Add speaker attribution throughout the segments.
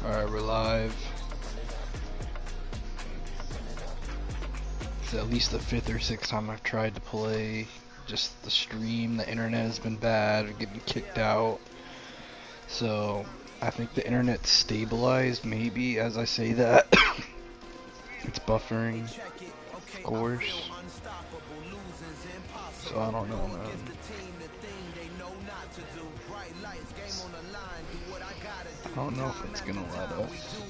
Speaker 1: Alright, we're live. It's at least the 5th or 6th time I've tried to play. Just the stream, the internet has been bad, we're getting kicked out. So, I think the internet's stabilized, maybe, as I say that. It's buffering, of course. So I don't know, man. I don't know if it's gonna let us.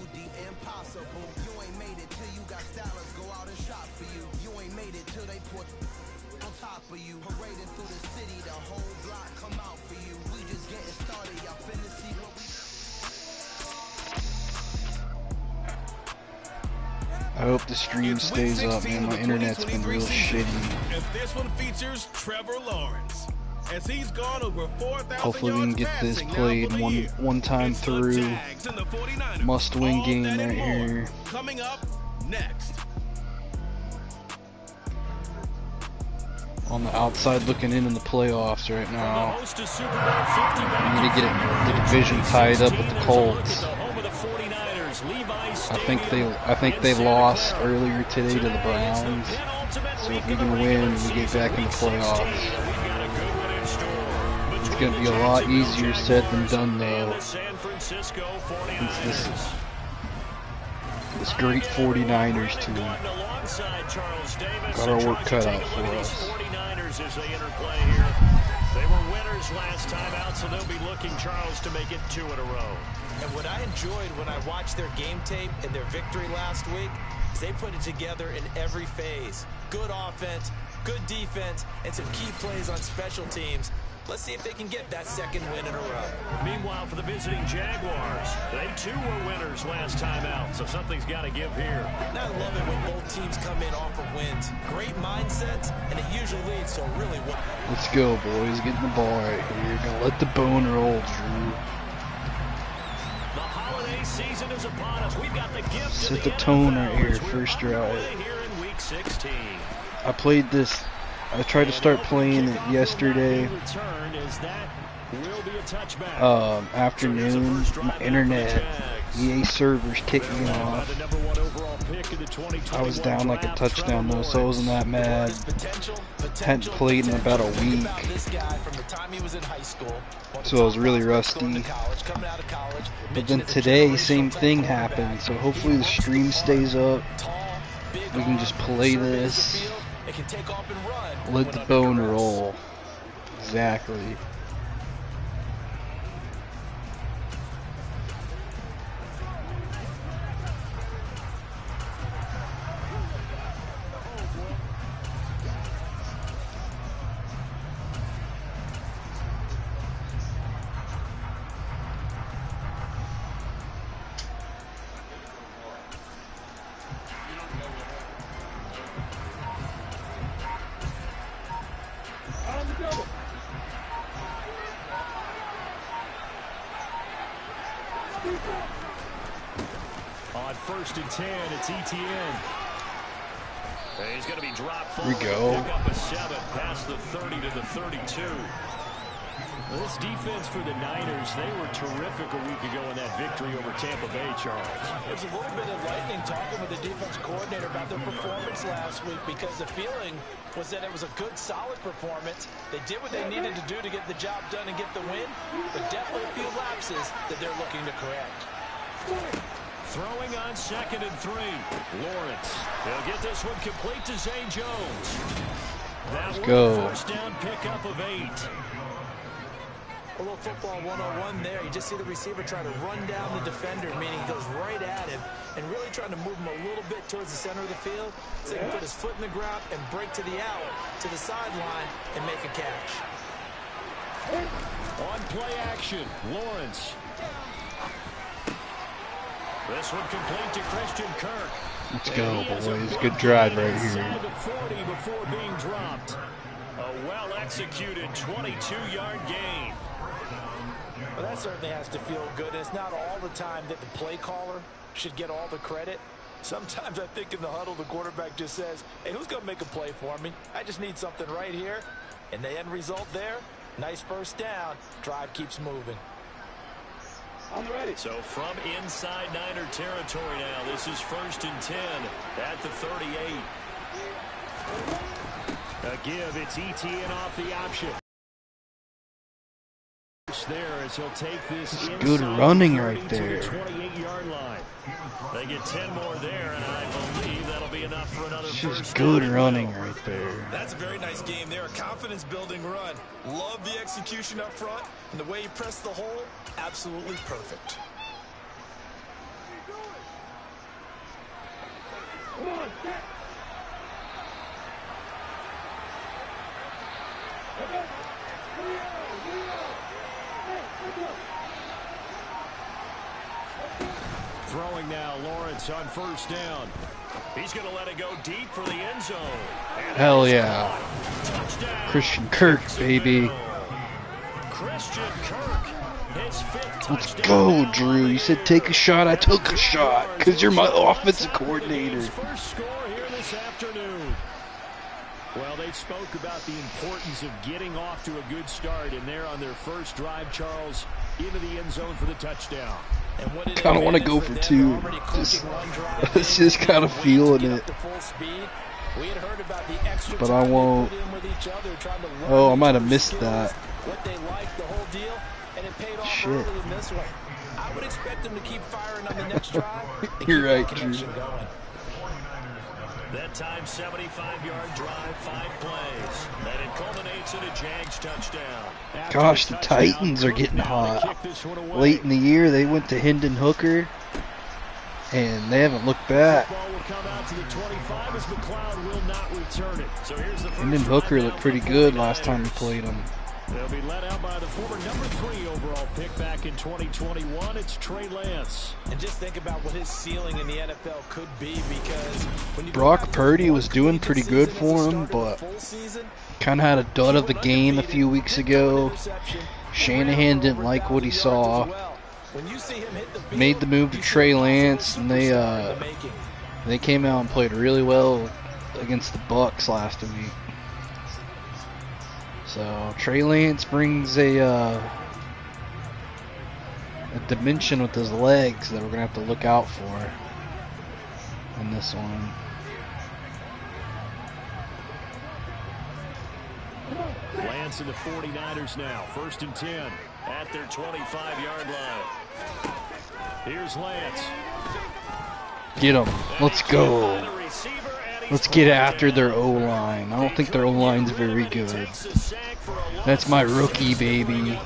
Speaker 1: I hope the stream stays up, man. My internet's been real shitty.
Speaker 2: And this one features Trevor Lawrence. As he's gone over 4,000
Speaker 1: hopefully we can get this played one time through. Must-win game right here.
Speaker 2: Coming up next.
Speaker 1: On the outside looking in the playoffs right now. We need to get the division tied up with the Colts. I think they lost earlier today to the Browns. So if we can win, we get back in the playoffs. It's going to be a lot easier said than done though. It's this great 49ers team. Got our work cut out for us.
Speaker 3: They were winners last time out, so they'll be looking, Charles, to make it 2 in a row.
Speaker 4: And what I enjoyed when I watched their game tape and their victory last week is they put it together in every phase. Good offense, good defense, and some key plays on special teams. Let's see if they can get that 2nd win in a row.
Speaker 3: Meanwhile, for the visiting Jaguars, they too were winners last time out, so something's got to give here.
Speaker 4: And I love it when both teams come in off of wins. Great mindsets, and it usually leads to a really well.
Speaker 1: Let's go, boys. Getting the ball right here. Gonna let the bone roll, Drew.
Speaker 3: The holiday season is upon us. We've got the gift.
Speaker 1: Set the tone right here. First drive.
Speaker 3: Here in week 16.
Speaker 1: I played this. I tried to start playing it yesterday afternoon. My internet, EA servers kicked me off. I was down like a touchdown though, so I wasn't that mad. Hadn't played in about a week, so I was really rusty. But then today, same thing happened, so hopefully the stream stays up. We can just play this. Let the bone roll. Exactly.
Speaker 3: On 1st and 10, it's ETN. He's going to be dropped forward.
Speaker 1: We go.
Speaker 3: Pick up a 7 past the 30 to the 32. This defense for the Niners, they were terrific a week ago in that victory over Tampa Bay, Charles.
Speaker 4: There's a little bit of lightning talking with the defense coordinator about their performance last week, because the feeling was that it was a good, solid performance. They did what they needed to do to get the job done and get the win, but definitely a few lapses that they're looking to correct.
Speaker 3: Throwing on 2nd and 3. Lawrence. They'll get this one complete to Zay Jones.
Speaker 1: Let's go.
Speaker 3: First down pickup of 8.
Speaker 4: A little football 101 there. You just see the receiver trying to run down the defender, meaning he goes right at him and really trying to move him a little bit towards the center of the field so he can put his foot in the ground and break to the out, to the sideline, and make a catch.
Speaker 3: On play action, Lawrence. This one complete to Christian Kirk.
Speaker 1: Let's go, boys. Good drive right here.
Speaker 3: To 40 before being dropped. A well-executed 22-yard gain.
Speaker 4: Well, that certainly has to feel good. It's not all the time that the play caller should get all the credit. Sometimes I think in the huddle, the quarterback just says, hey, who's going to make a play for me? I just need something right here. And the end result there, nice first down. Drive keeps moving.
Speaker 3: So from inside Niner territory now, this is 1st and 10 at the 38. A give, it's ETN off the option. There as he'll take this
Speaker 1: good running right there.
Speaker 3: To the 28-yard line. They get 10 more there, and I believe that'll be enough for another
Speaker 1: Just good running right there.
Speaker 4: That's a very nice game there. A confidence-building run. Love the execution up front, and the way he pressed the hole, absolutely perfect. Come on, set.
Speaker 3: Throwing now, Lawrence on 1st down. He's going to let it go deep for the end zone. And
Speaker 1: hell yeah.
Speaker 3: touchdown.
Speaker 1: Christian Kirk, baby.
Speaker 3: Christian Kirk, his 5th
Speaker 1: Let's
Speaker 3: touchdown.
Speaker 1: go, Drew. You said take a shot, I took a shot. Because you're my offensive coordinator.
Speaker 3: First score here this afternoon. Well, they spoke about the importance of getting off to a good start, and they're on their first drive, Charles, into the end zone for the touchdown.
Speaker 1: Kind of want to go for 2. Just kind of feeling it. But I won't. Oh, I might have missed that. Shit.
Speaker 4: I would expect them to keep firing on the next drive.
Speaker 1: You're right, Drew.
Speaker 3: That time, 75-yard drive, 5 plays. And it culminates in a Jags touchdown.
Speaker 1: Gosh, the Titans are getting hot. Late in the year, they went to Hendon Hooker, and they haven't looked back. Hendon Hooker looked pretty good last time we played him.
Speaker 3: They'll be led out by the former #3 overall pick back in 2021. It's Trey Lance.
Speaker 4: And just think about what his ceiling in the NFL could be, because when you
Speaker 1: Brock Purdy was doing pretty good for him, but kind of had a dud of the game a few weeks ago. Shanahan didn't like what he saw. Made the move to Trey Lance, and they came out and played really well against the Bucs last week. So Trey Lance brings a dimension with his legs that we're gonna have to look out for in this one.
Speaker 3: Lance and the 49ers now, 1st and 10 at their 25-yard line. Here's Lance.
Speaker 1: Get him. Let's go. Let's get after their O-line. I don't think their O-line's very good. That's my rookie, baby.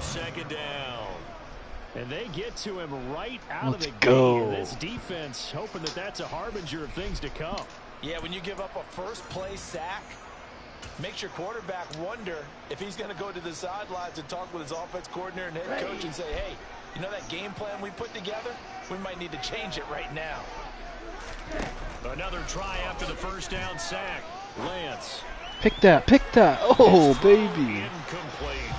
Speaker 3: And they get to him right out of the
Speaker 1: go.
Speaker 3: game. This defense hoping that that's a harbinger of things to come.
Speaker 4: Yeah, when you give up a first-play sack, makes your quarterback wonder if he's going to go to the sidelines and talk with his offense coordinator and head coach and say, hey, you know that game plan we put together? We might need to change it right now.
Speaker 3: Another try after the 1st down sack. Lance.
Speaker 1: Pick that, pick that. Oh, baby.
Speaker 3: Incomplete.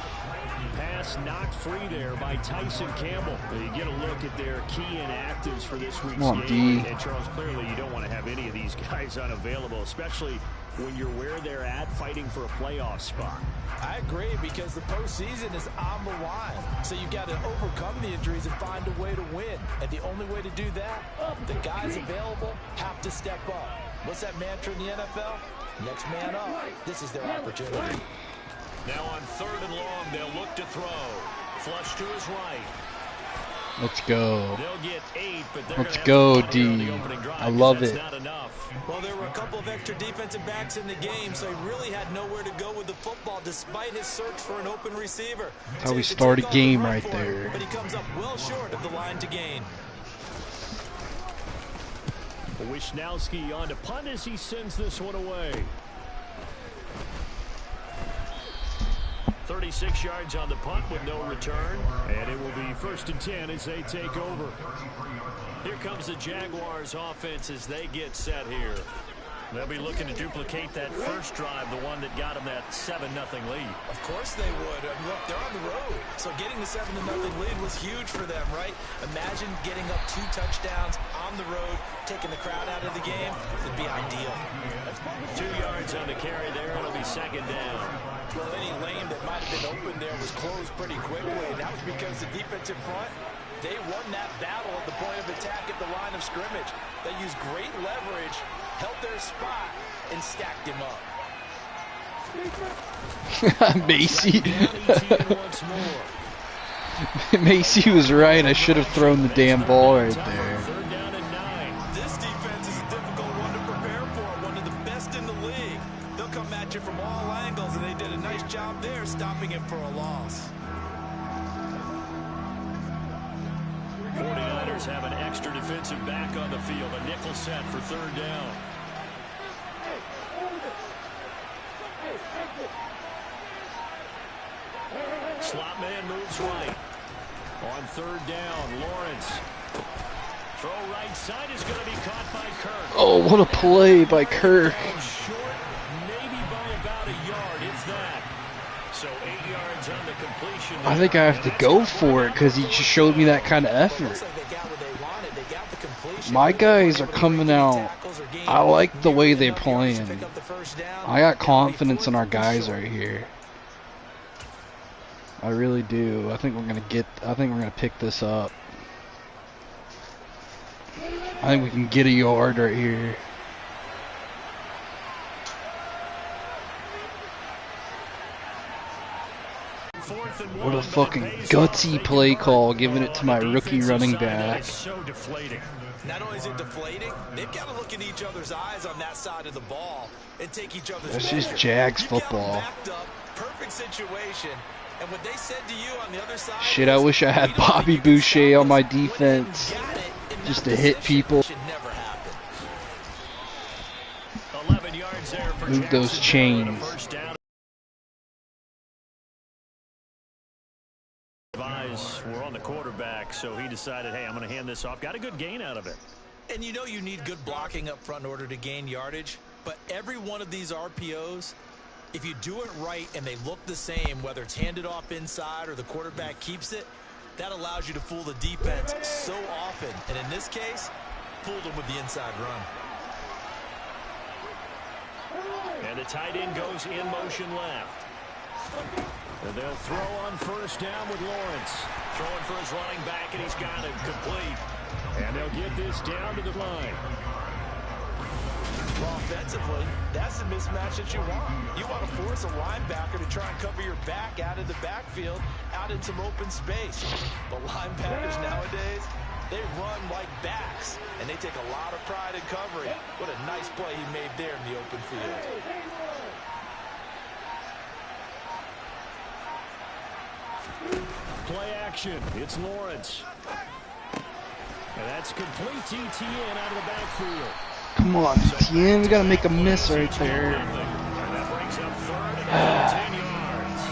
Speaker 3: Pass knocked free there by Tyson Campbell. You get a look at their key inactives for this week's game. And Charles, clearly you don't want to have any of these guys unavailable, especially when you're where they're at fighting for a playoff spot.
Speaker 4: I agree, because the postseason is on the line. So you've got to overcome the injuries and find a way to win. And the only way to do that, the guys available have to step up. What's that mantra in the NFL? Next man up. This is their opportunity.
Speaker 3: Now on 3rd and long, they'll look to throw. Flush to his right.
Speaker 1: Let's go.
Speaker 3: They'll get 8, but
Speaker 1: let's go, D. I love it.
Speaker 4: Well, there were a couple of extra defensive backs in the game, so he really had nowhere to go with the football despite his search for an open receiver.
Speaker 1: That's how we start a game right there.
Speaker 4: But he comes up well short of the line to gain.
Speaker 3: Wisnowski on to punt as he sends this one away. 36 yards on the punt with no return. And it will be 1st and 10 as they take over. Here comes the Jaguars offense as they get set here. They'll be looking to duplicate that first drive, the one that got them that 7-0 lead.
Speaker 4: Of course they would. I mean, look, they're on the road. So getting the 7-0 lead was huge for them, right? Imagine getting up 2 touchdowns on the road, taking the crowd out of the game. It'd be ideal.
Speaker 3: 2 yards on the carry there. It'll be 2nd down.
Speaker 4: Well, any lane that might have been open there was closed pretty quickly, and that was because the defensive front They won that battle at the point of attack at the line of scrimmage. They used great leverage, held their spot, and stacked him up.
Speaker 1: Macy. Macy was right. I should have thrown the damn ball right there.
Speaker 4: This defense is a difficult one to prepare for. One of the best in the league. They'll come at you from all angles, and they did a nice job there stopping him for a loss.
Speaker 3: 49ers have an extra defensive back on the field. A nickel set for third down. Slot man moves right. On third down, Lawrence. Throw right side is going to be caught by Kirk.
Speaker 1: Oh, what a play by Kirk.
Speaker 3: Short, maybe by about a yard, if that. So 8 yards on the completion.
Speaker 1: I think I have to go for it because he just showed me that kind of effort. My guys are coming out. I like the way they're playing. I got confidence in our guys right here. I really do. I think we're gonna pick this up. I think we can get a yard right here. What a fucking gutsy play call, giving it to my rookie running back.
Speaker 4: Not only is it deflating, they've got to look in each other's eyes on that side of the ball and take each other's
Speaker 1: That's just Jags football.
Speaker 4: Perfect situation. And what they said to you on the other side.
Speaker 1: Shit, I wish I had Bobby Boucher on my defense just to hit people. Move those chains.
Speaker 3: We're on the quarterback, so he decided, hey, I'm going to hand this off. Got a good gain out of it.
Speaker 4: And you know you need good blocking up front in order to gain yardage, but every one of these RPOs, if you do it right and they look the same, whether it's handed off inside or the quarterback keeps it, that allows you to fool the defense so often. And in this case, fooled them with the inside run.
Speaker 3: And the tight end goes in motion left. And they'll throw on first down with Lawrence. Throwing for his running back, and he's got him complete. And they'll get this down to the line.
Speaker 4: Well, offensively, that's the mismatch that you want. You want to force a linebacker to try and cover your back out of the backfield, out in some open space. But linebackers nowadays, they run like backs, and they take a lot of pride in covering. What a nice play he made there in the open field.
Speaker 3: Play action. It's Lawrence. And that's complete TTN out of the backfield.
Speaker 1: Come on, TN, we gotta make a miss right there.
Speaker 3: And that brings up third and 10 yards.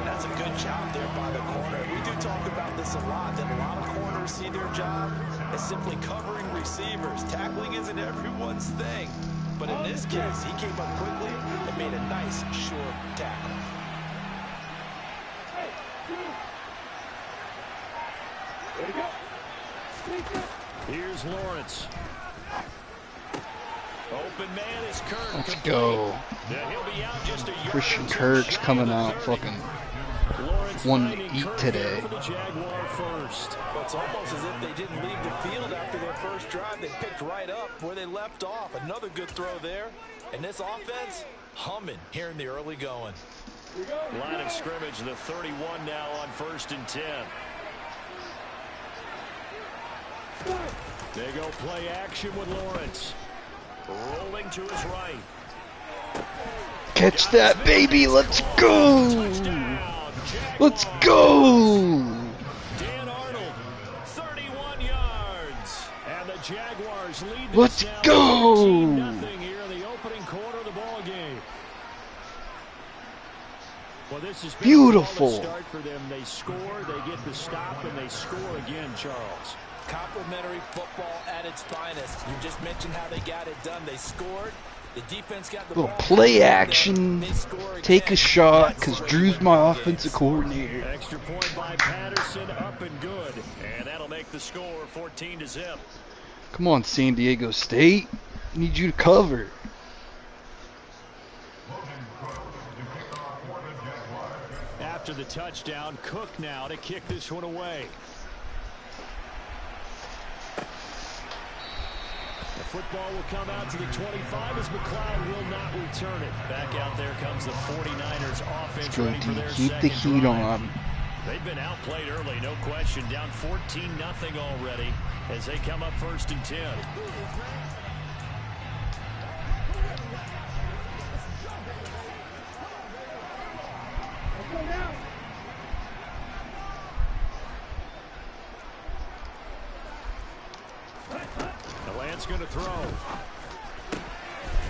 Speaker 4: That's a good job there by the corner. We do talk about this a lot, that a lot of corners see their job as simply covering receivers. Tackling isn't everyone's thing. But in this case, he came up quickly and made a nice short tackle.
Speaker 3: Here's Lawrence. Open man is Kirk.
Speaker 1: Let's go. Christian Kirk's coming out fucking wanting to eat today.
Speaker 4: It's almost as if they didn't leave the field after their first drive. They picked right up where they left off. Another good throw there. And this offense, humming here in the early going.
Speaker 3: Line of scrimmage, the 31 now on 1st and 10. They go play action with Lawrence. Rolling to his right.
Speaker 1: Catch that, baby. Let's go. Let's go.
Speaker 3: Dan Arnold, 31 yards. And the Jaguars lead.
Speaker 1: Let's go.
Speaker 3: Nothing here in the opening quarter of the ball game. Well, this has been
Speaker 1: beautiful.
Speaker 3: A start for them. They score, they get the stop, and they score again, Charles.
Speaker 4: Complimentary football at its finest. You just mentioned how they got it done. They scored. The defense got the
Speaker 1: little
Speaker 4: ball.
Speaker 1: Play action. Take a shot, because Drew's my offensive coordinator.
Speaker 3: Extra point by Patterson, up and good. And that'll make the score 14-0.
Speaker 1: Come on, San Diego State. I need you to cover.
Speaker 3: After the touchdown, Cook now to kick this one away. football will come out to the 25 as McLeod will not return it. Back out there comes the 49ers offense ready for their
Speaker 1: keep the heat
Speaker 3: drive.
Speaker 1: on.
Speaker 3: They've been outplayed early, no question. Down 14-0 already as they come up 1st and 10. Lance going to throw.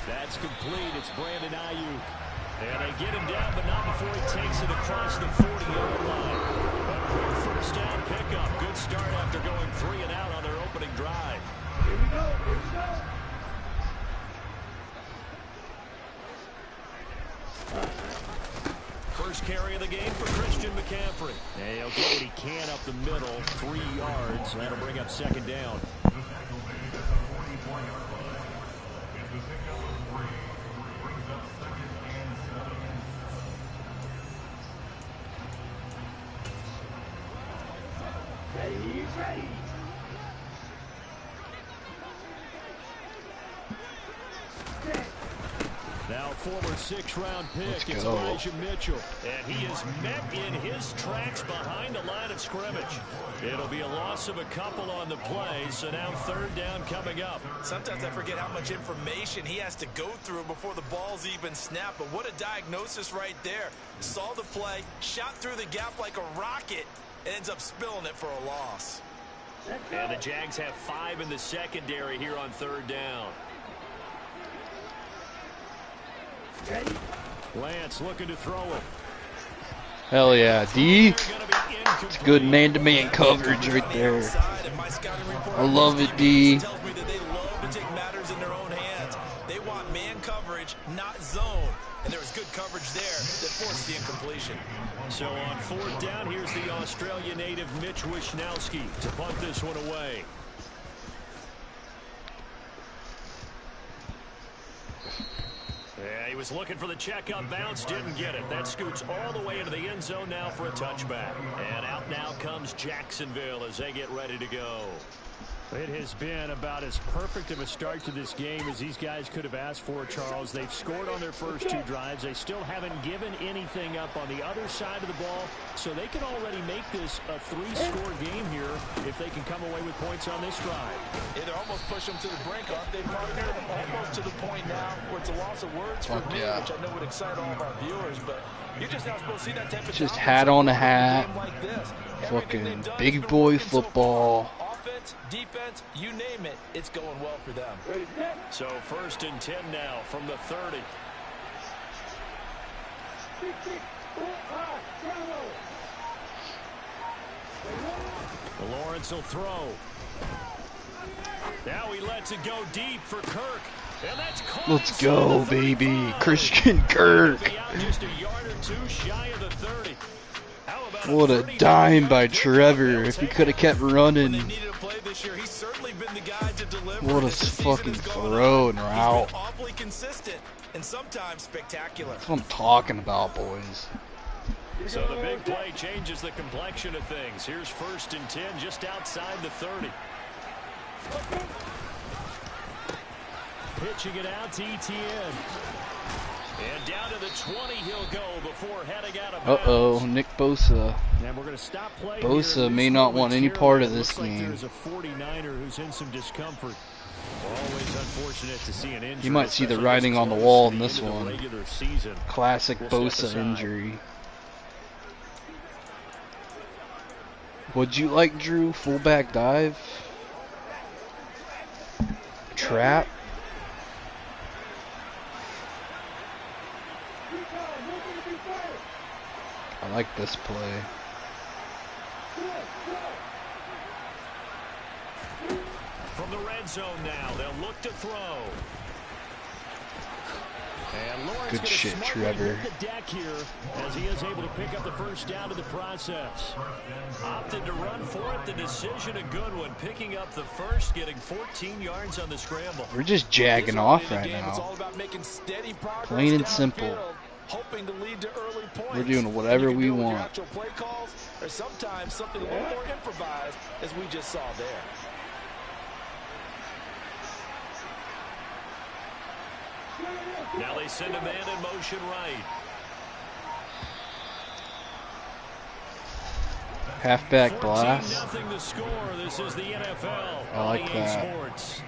Speaker 3: That's complete. It's Brandon Ayuk. And they get him down, but not before he takes it across the 40-yard line. A quick first down pickup. Good start after going 3 and out on their opening drive.
Speaker 5: Here we go. Here we go.
Speaker 3: First carry of the game for Christian McCaffrey. And he'll get what he can up the middle. 3 yards. That'll bring up 2nd down.
Speaker 5: Ready.
Speaker 3: Now former 6th-round pick, it's Elijah Mitchell. And he is met in his tracks behind the line of scrimmage. It'll be a loss of a couple on the play, so now 3rd down coming up.
Speaker 4: Sometimes I forget how much information he has to go through before the ball's even snapped, but what a diagnosis right there. Saw the play, shot through the gap like a rocket, and ends up spilling it for a loss.
Speaker 3: And the Jags have 5 in the secondary here on 3rd down.
Speaker 5: Ready.
Speaker 3: Lance looking to throw it.
Speaker 1: Hell yeah, D. It's good man-to-man coverage right there. I love it, D.
Speaker 4: Tells me that they love to take matters in their own hands. They want man coverage, not zone. And there was good coverage there that forced the incompletion.
Speaker 3: So on 4th down, here's the Australia native Mitch Wishnowski to punt this one away. Yeah, he was looking for the check-up bounce, didn't get it. That scoots all the way into the end zone now for a touchback. And out now comes Jacksonville as they get ready to go. It has been about as perfect of a start to this game as these guys could have asked for, Charles. They've scored on their first 2 drives. They still haven't given anything up on the other side of the ball, so they can already make this a 3-score game here if they can come away with points on this drive.
Speaker 4: Yeah, they're almost pushing them to the brink, aren't they, partner? Almost to the point now where it's a loss of words for me, which I know would excite all of our viewers, but you're just not supposed to see that type of
Speaker 1: just hat on a hat. Fucking big boy football.
Speaker 4: Defense, you name it, it's going well for them.
Speaker 3: So 1st and 10 now from the 30. Lawrence will throw. Now he lets it go deep for Kirk. And that's
Speaker 1: Let's go, baby. Christian Kirk.
Speaker 3: Just a yard or 2 shy of the 30.
Speaker 1: What a dime by Trevor. If he could have kept running. What a fucking throw and route.
Speaker 4: Awfully consistent and sometimes spectacular.
Speaker 1: That's what I'm talking about, boys.
Speaker 3: So the big play changes the complexion of things. Here's 1st and 10 just outside the 30. Pitching it out to Etienne. And down to the 20 he'll go before heading out of bounds.
Speaker 1: Uh-oh, Nick Bosa.
Speaker 3: And we're going to stop play
Speaker 1: Bosa
Speaker 3: here.
Speaker 1: may not want any part of this game.
Speaker 3: Like there's a 49er who's in some discomfort. Always unfortunate to see an injury.
Speaker 1: You might see the writing on the wall in this one. Classic Bosa injury. Would you like, Drew? Fullback dive? Trap? I like this play.
Speaker 3: From the red zone now, they'll look to throw. And Lawrence
Speaker 1: good shit, Trevor.
Speaker 3: hit the deck here as he is able to pick up the first down in the process. Opted to run for it. The decision a good one. Picking up the first, getting 14 yards on the scramble.
Speaker 1: We're just jagging off right now. Plain and simple.
Speaker 4: Hoping to lead to early points.
Speaker 1: We're doing whatever we want.
Speaker 4: Play calls, or sometimes something a little more improvised, as we just saw there.
Speaker 3: Now they send a man in motion right.
Speaker 1: Halfback blast.
Speaker 3: 14-0 the score. This is the NFL.
Speaker 1: I like that.
Speaker 3: Sports.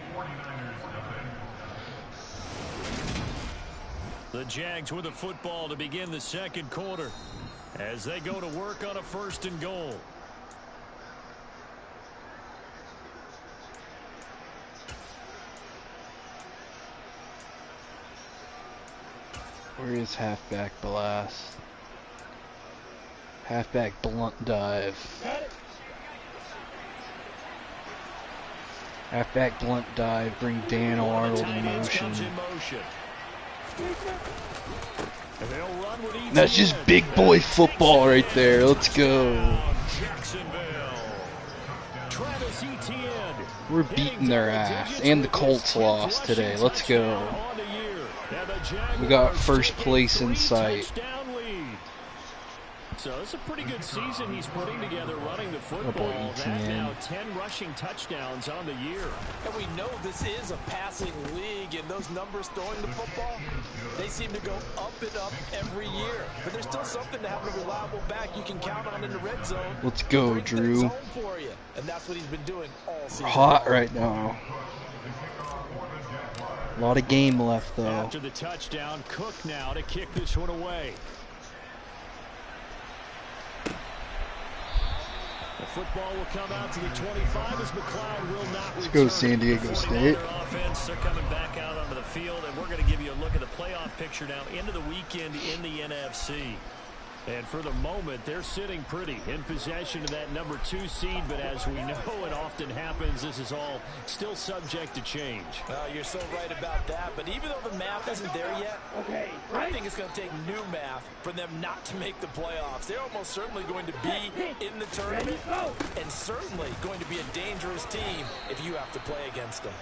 Speaker 3: The Jags with the football to begin the second quarter as they go to work on a 1st and goal.
Speaker 1: Where is halfback blast? Halfback blunt dive. Halfback blunt dive. Bring Dan Arnold in motion. That's just big boy football right there. Let's go. We're beating their ass. And the Colts lost today. Let's go. We got first place in sight.
Speaker 3: So it's a pretty good season he's putting together running the football. That now 10 rushing touchdowns on the year.
Speaker 4: And we know this is a passing league, and those numbers throwing the football, they seem to go up and up every year. But there's still something to have a reliable back you can count on in the red zone.
Speaker 1: Let's go, Drew.
Speaker 4: For you. And that's what he's been doing all season.
Speaker 1: Hot right now. A lot of game left, though.
Speaker 3: After the touchdown, Cook now to kick this one away. The football will come out to the 25 as McLeod will not return.
Speaker 1: Let's go San Diego State.
Speaker 3: Offense, they're coming back out onto the field, and we're going to give you a look at the playoff picture now into the weekend in the NFC. And for the moment, they're sitting pretty in possession of that number 2 seed. But as we know, it often happens, this is all still subject to change.
Speaker 4: You're so right about that. But even though the math isn't there yet, I think it's going to take new math for them not to make the playoffs. They're almost certainly going to be in the tournament and certainly going to be a dangerous team if you have to play against them.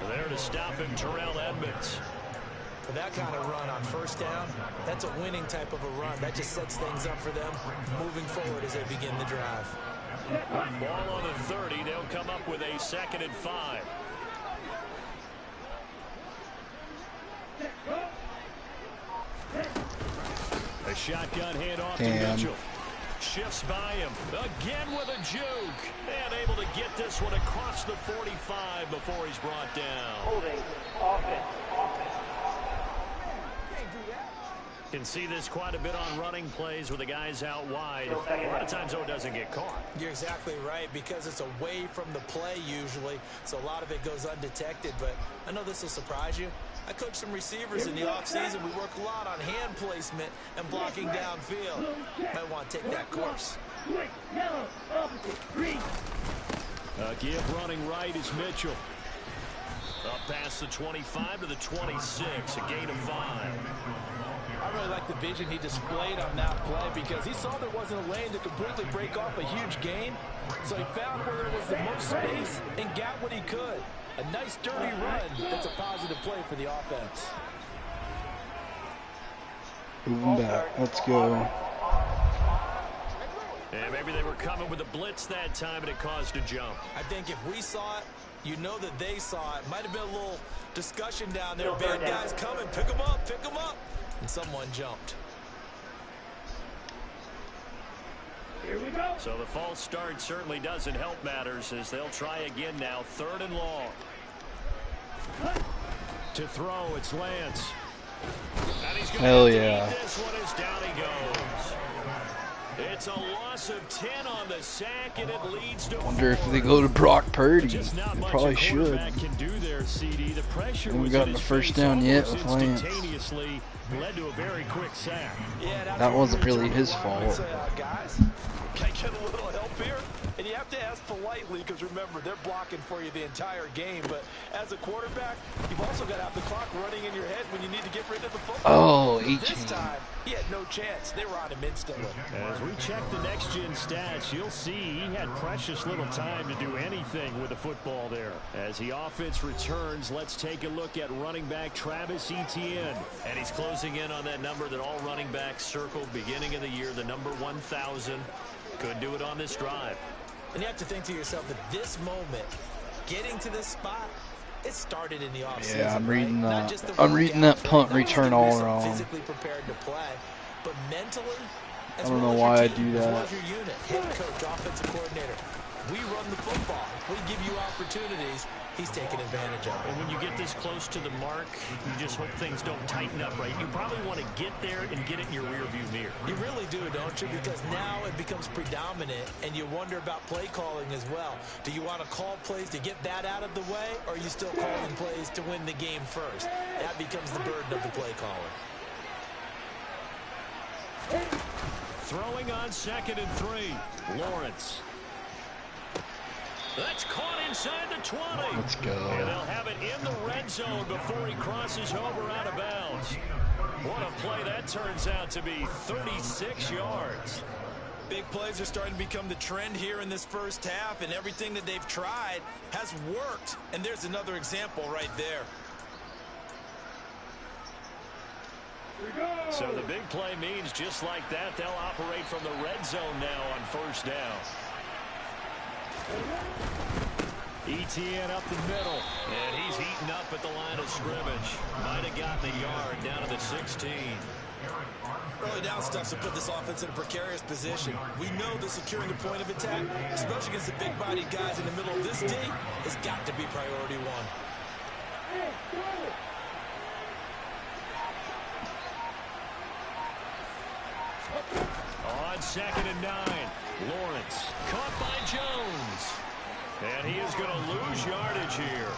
Speaker 3: There to stop him, Terrell Edmonds.
Speaker 4: For that kind of run on first down, that's a winning type of a run. That just sets things up for them moving forward as they begin the drive.
Speaker 3: Ball on the 30. They'll come up with a 2nd and 5. A shotgun handoff to Mitchell. Shifts by him. Again with a juke. And able to get this one across the 45 before he's brought down.
Speaker 5: Holding. Offense.
Speaker 3: Can see this quite a bit on running plays with the guys out wide. A lot of times, though, it doesn't get caught.
Speaker 4: You're exactly right, because it's away from the play usually, so a lot of it goes undetected. But I know this will surprise you. I coach some receivers in the offseason. We work a lot on hand placement and blocking downfield. Might want to take that course.
Speaker 3: Give running right is Mitchell. Up past the 25 to the 26, a gain of 5.
Speaker 4: I really like the vision he displayed on that play, because he saw there wasn't a lane to completely break off a huge gain. So he found where there was the most space and got what he could. A nice dirty run that's a positive play for the offense.
Speaker 1: Moving back. Let's go.
Speaker 3: And maybe they were coming with a blitz that time and it caused a jump.
Speaker 4: I think if we saw it, you know that they saw it. Might have been a little discussion down there. Bad guys coming. Pick them up. Pick them up. And someone jumped.
Speaker 5: Here we go.
Speaker 3: So the false start certainly doesn't help matters, as they'll try again now. 3rd and long. To throw, it's Lance. And he's
Speaker 1: Hell yeah.
Speaker 3: This one is down he goes. It's a loss of 10 on the sack, and it leads to
Speaker 1: Wonder if they go to Brock Purdy.
Speaker 3: Just
Speaker 1: They
Speaker 3: not much
Speaker 1: probably
Speaker 3: a
Speaker 1: should.
Speaker 3: quarterback can do there, CD. The pressure
Speaker 1: Haven't
Speaker 3: was
Speaker 1: gotten
Speaker 3: in
Speaker 1: the
Speaker 3: his
Speaker 1: first
Speaker 3: face
Speaker 1: down yet
Speaker 3: almost
Speaker 1: with Lance.
Speaker 3: instantaneously. Led to a very quick sack.
Speaker 4: Yeah,
Speaker 1: That wasn't really his fault.
Speaker 4: Guys, can I get a little help here? And you have to ask politely, because remember, they're blocking for you the entire game. But as a quarterback, you've also got to have the clock running in your head when you need to get rid of the football.
Speaker 1: Oh,
Speaker 4: This time, he had no chance. They were on him instantly.
Speaker 3: As we check the next-gen stats, you'll see he had precious little time to do anything with the football there. As the offense returns, let's take a look at running back Travis Etienne. And he's closing in on that number that all running backs circled beginning of the year, the number 1,000. Could do it on this drive.
Speaker 4: And you have to think to yourself, at this moment, getting to this spot, It started in the offseason.
Speaker 1: Yeah, I'm reading
Speaker 4: right?
Speaker 1: that. I'm reading that punt return all wrong.
Speaker 4: Physically prepared to play, but mentally,
Speaker 1: I don't know why I do that.
Speaker 4: as well as your unit, head coach, offensive coordinator. We run the football. We give you opportunities. He's taking advantage of it.
Speaker 3: And when you get this close to the mark, you just hope things don't tighten up, right? You probably want to get there and get it in your rearview mirror.
Speaker 4: You really do, don't you? Because now it becomes predominant, and you wonder about play calling as well. Do you want to call plays to get that out of the way, or are you still calling plays to win the game first? That becomes the burden of the play caller.
Speaker 3: Throwing on 2nd and 3. Lawrence. That's caught inside the 20.
Speaker 1: Let's go.
Speaker 3: And they'll have it in the red zone before he crosses over out of bounds. What a play that turns out to be. 36 yards.
Speaker 4: Big plays are starting to become the trend here in this first half, and everything that they've tried has worked. And there's another example right there.
Speaker 3: So the big play means just like that, they'll operate from the red zone now on 1st down. ETN up the middle, and he's heating up at the line of scrimmage. Might have gotten a yard down to the 16.
Speaker 4: Early down stuff to put this offense in a precarious position. We know that securing the point of attack, especially against the big-bodied guys in the middle of this D, has got to be priority one.
Speaker 3: On 2nd and 9, Lawrence caught by Jones. And he is going to lose yardage here.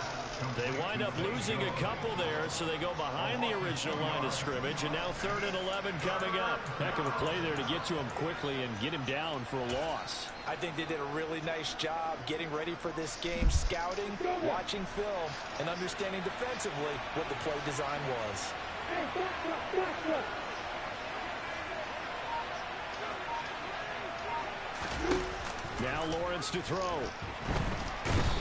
Speaker 3: They wind up losing a couple there, so they go behind the original line of scrimmage, and now 3rd and 11 coming up. Heck of a play there to get to him quickly and get him down for a loss.
Speaker 4: I think they did a really nice job getting ready for this game, scouting, watching film, and understanding defensively what the play design was.
Speaker 3: Now Lawrence to throw.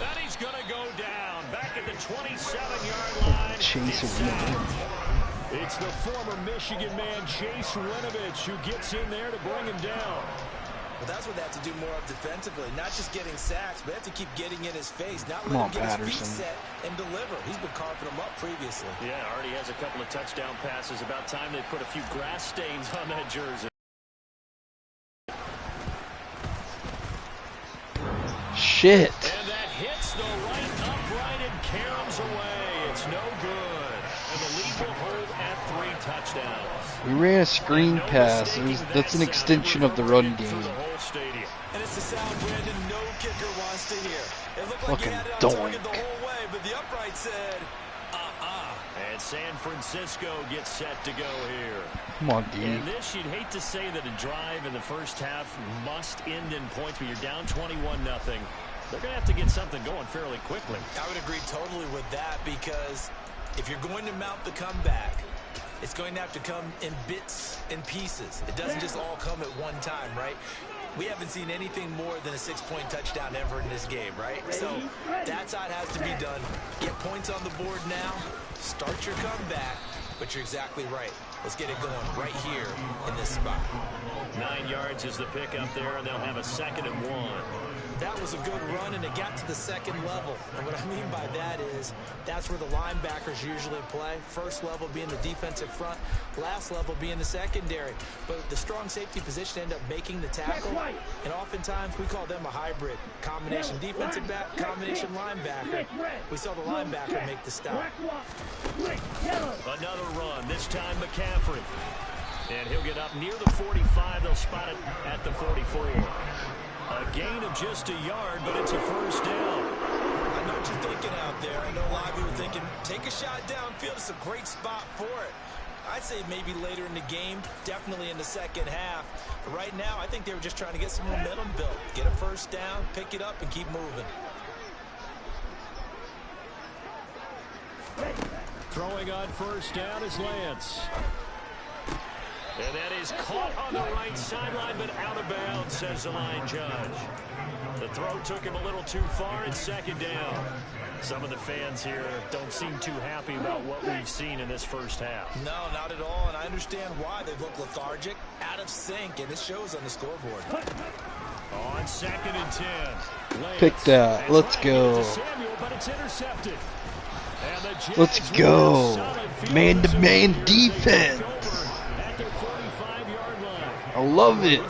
Speaker 3: And he's going to go down. Back at the 27-yard line.
Speaker 1: Chase Winovich.
Speaker 3: It's the former Michigan man, Chase Winovich, who gets in there to bring him down.
Speaker 4: Well, that's what they have to do more of defensively. Not just getting sacks, but they have to keep getting in his face. Not let him get his feet set and deliver. He's been carving them up previously.
Speaker 3: Yeah, already has a couple of touchdown passes. About time they put a few grass stains on that jersey.
Speaker 1: Shit.
Speaker 3: And that hits the right upright and caroms away. It's no good. And the lead will hold at 3 touchdowns.
Speaker 1: We ran a screen pass. That's an extension of the run game.
Speaker 4: And it's the sound Brandon no kicker wants to hear. It looked like he had it on target the whole way, but the upright said,
Speaker 3: And San Francisco gets set to go here.
Speaker 1: Come on, dude.
Speaker 3: And this, you'd hate to say that a drive in the first half must end in points, but you're down 21-0. They're going to have to get something going fairly quickly.
Speaker 4: I would agree totally with that, because if you're going to mount the comeback, it's going to have to come in bits and pieces. It doesn't just all come at one time, right? We haven't seen anything more than a 6-point touchdown ever in this game, right? So that's how it has to be done. Get points on the board now. Start your comeback. But you're exactly right. Let's get it going right here in this spot.
Speaker 3: 9 yards is the pickup there, and they'll have a 2nd and 1.
Speaker 4: That was a good run, and it got to the second level. And what I mean by that is that's where the linebackers usually play. First level being the defensive front, last level being the secondary. But the strong safety position ended up making the tackle, and oftentimes we call them a hybrid. Combination defensive back, combination linebacker. We saw the linebacker make the stop.
Speaker 3: Another run, this time McCaffrey. And he'll get up near the 45. They'll spot it at the 44. A gain of just a yard, but it's a first down.
Speaker 4: I know what you're thinking out there. I know a lot of you are thinking, take a shot downfield. It's a great spot for it. I'd say maybe later in the game, definitely in the second half. But right now, I think they were just trying to get some momentum built. Get a first down, pick it up, and keep moving.
Speaker 3: Throwing on first down is Lance. And that is caught on the right sideline, but out of bounds, says the line judge. The throw took him a little too far in 2nd down. Some of the fans here don't seem too happy about what we've seen in this first half.
Speaker 4: No, not at all, and I understand why. They look lethargic, out of sync, and it shows on the scoreboard.
Speaker 3: On 2nd and 10. Lance.
Speaker 1: Pick that. Let's go.
Speaker 3: Samuel, but it's intercepted.
Speaker 1: Let's go. Man-to-man defense. I love it.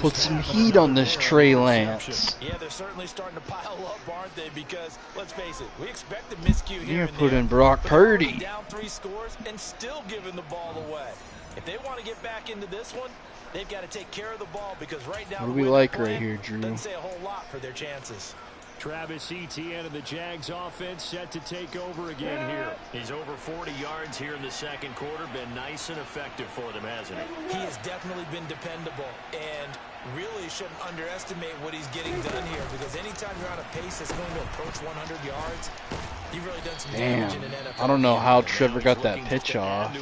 Speaker 1: Put some heat on this Trey Lance.
Speaker 4: Yeah, they're certainly starting to pile up, aren't they? Because, let's face it, we expect a miscue here and
Speaker 1: Put
Speaker 4: there,
Speaker 1: in Brock Purdy.
Speaker 4: down 3 scores and still giving the ball away. If they want to get back into this one, they've got to take care of the ball because right now,
Speaker 1: what do we like right here, Drew?
Speaker 4: Doesn't say a whole lot for their chances.
Speaker 3: Travis Etienne and the Jags offense set to take over again here. He's over 40 yards here in the second quarter. Been nice and effective for them, hasn't he?
Speaker 4: He has definitely been dependable and really shouldn't underestimate what he's getting done here because anytime you're on a pace that's going to approach 100 yards, you've really done some damage in an NFL.
Speaker 1: I don't know how Trevor got that pitch off.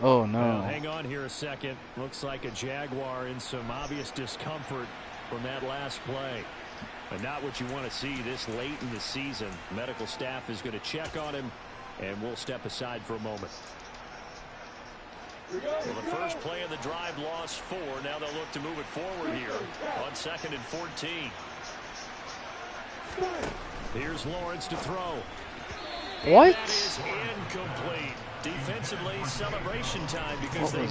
Speaker 1: Oh, no.
Speaker 3: Well, hang on here a second. Looks like a Jaguar in some obvious discomfort from that last play. But not what you want to see this late in the season. Medical staff is going to check on him, and we'll step aside for a moment. Well, the first play of the drive lost 4. Now they'll look to move it forward here on 2nd and 14. Here's Lawrence to throw.
Speaker 1: What?
Speaker 3: That is incomplete. Defensively, celebration time because they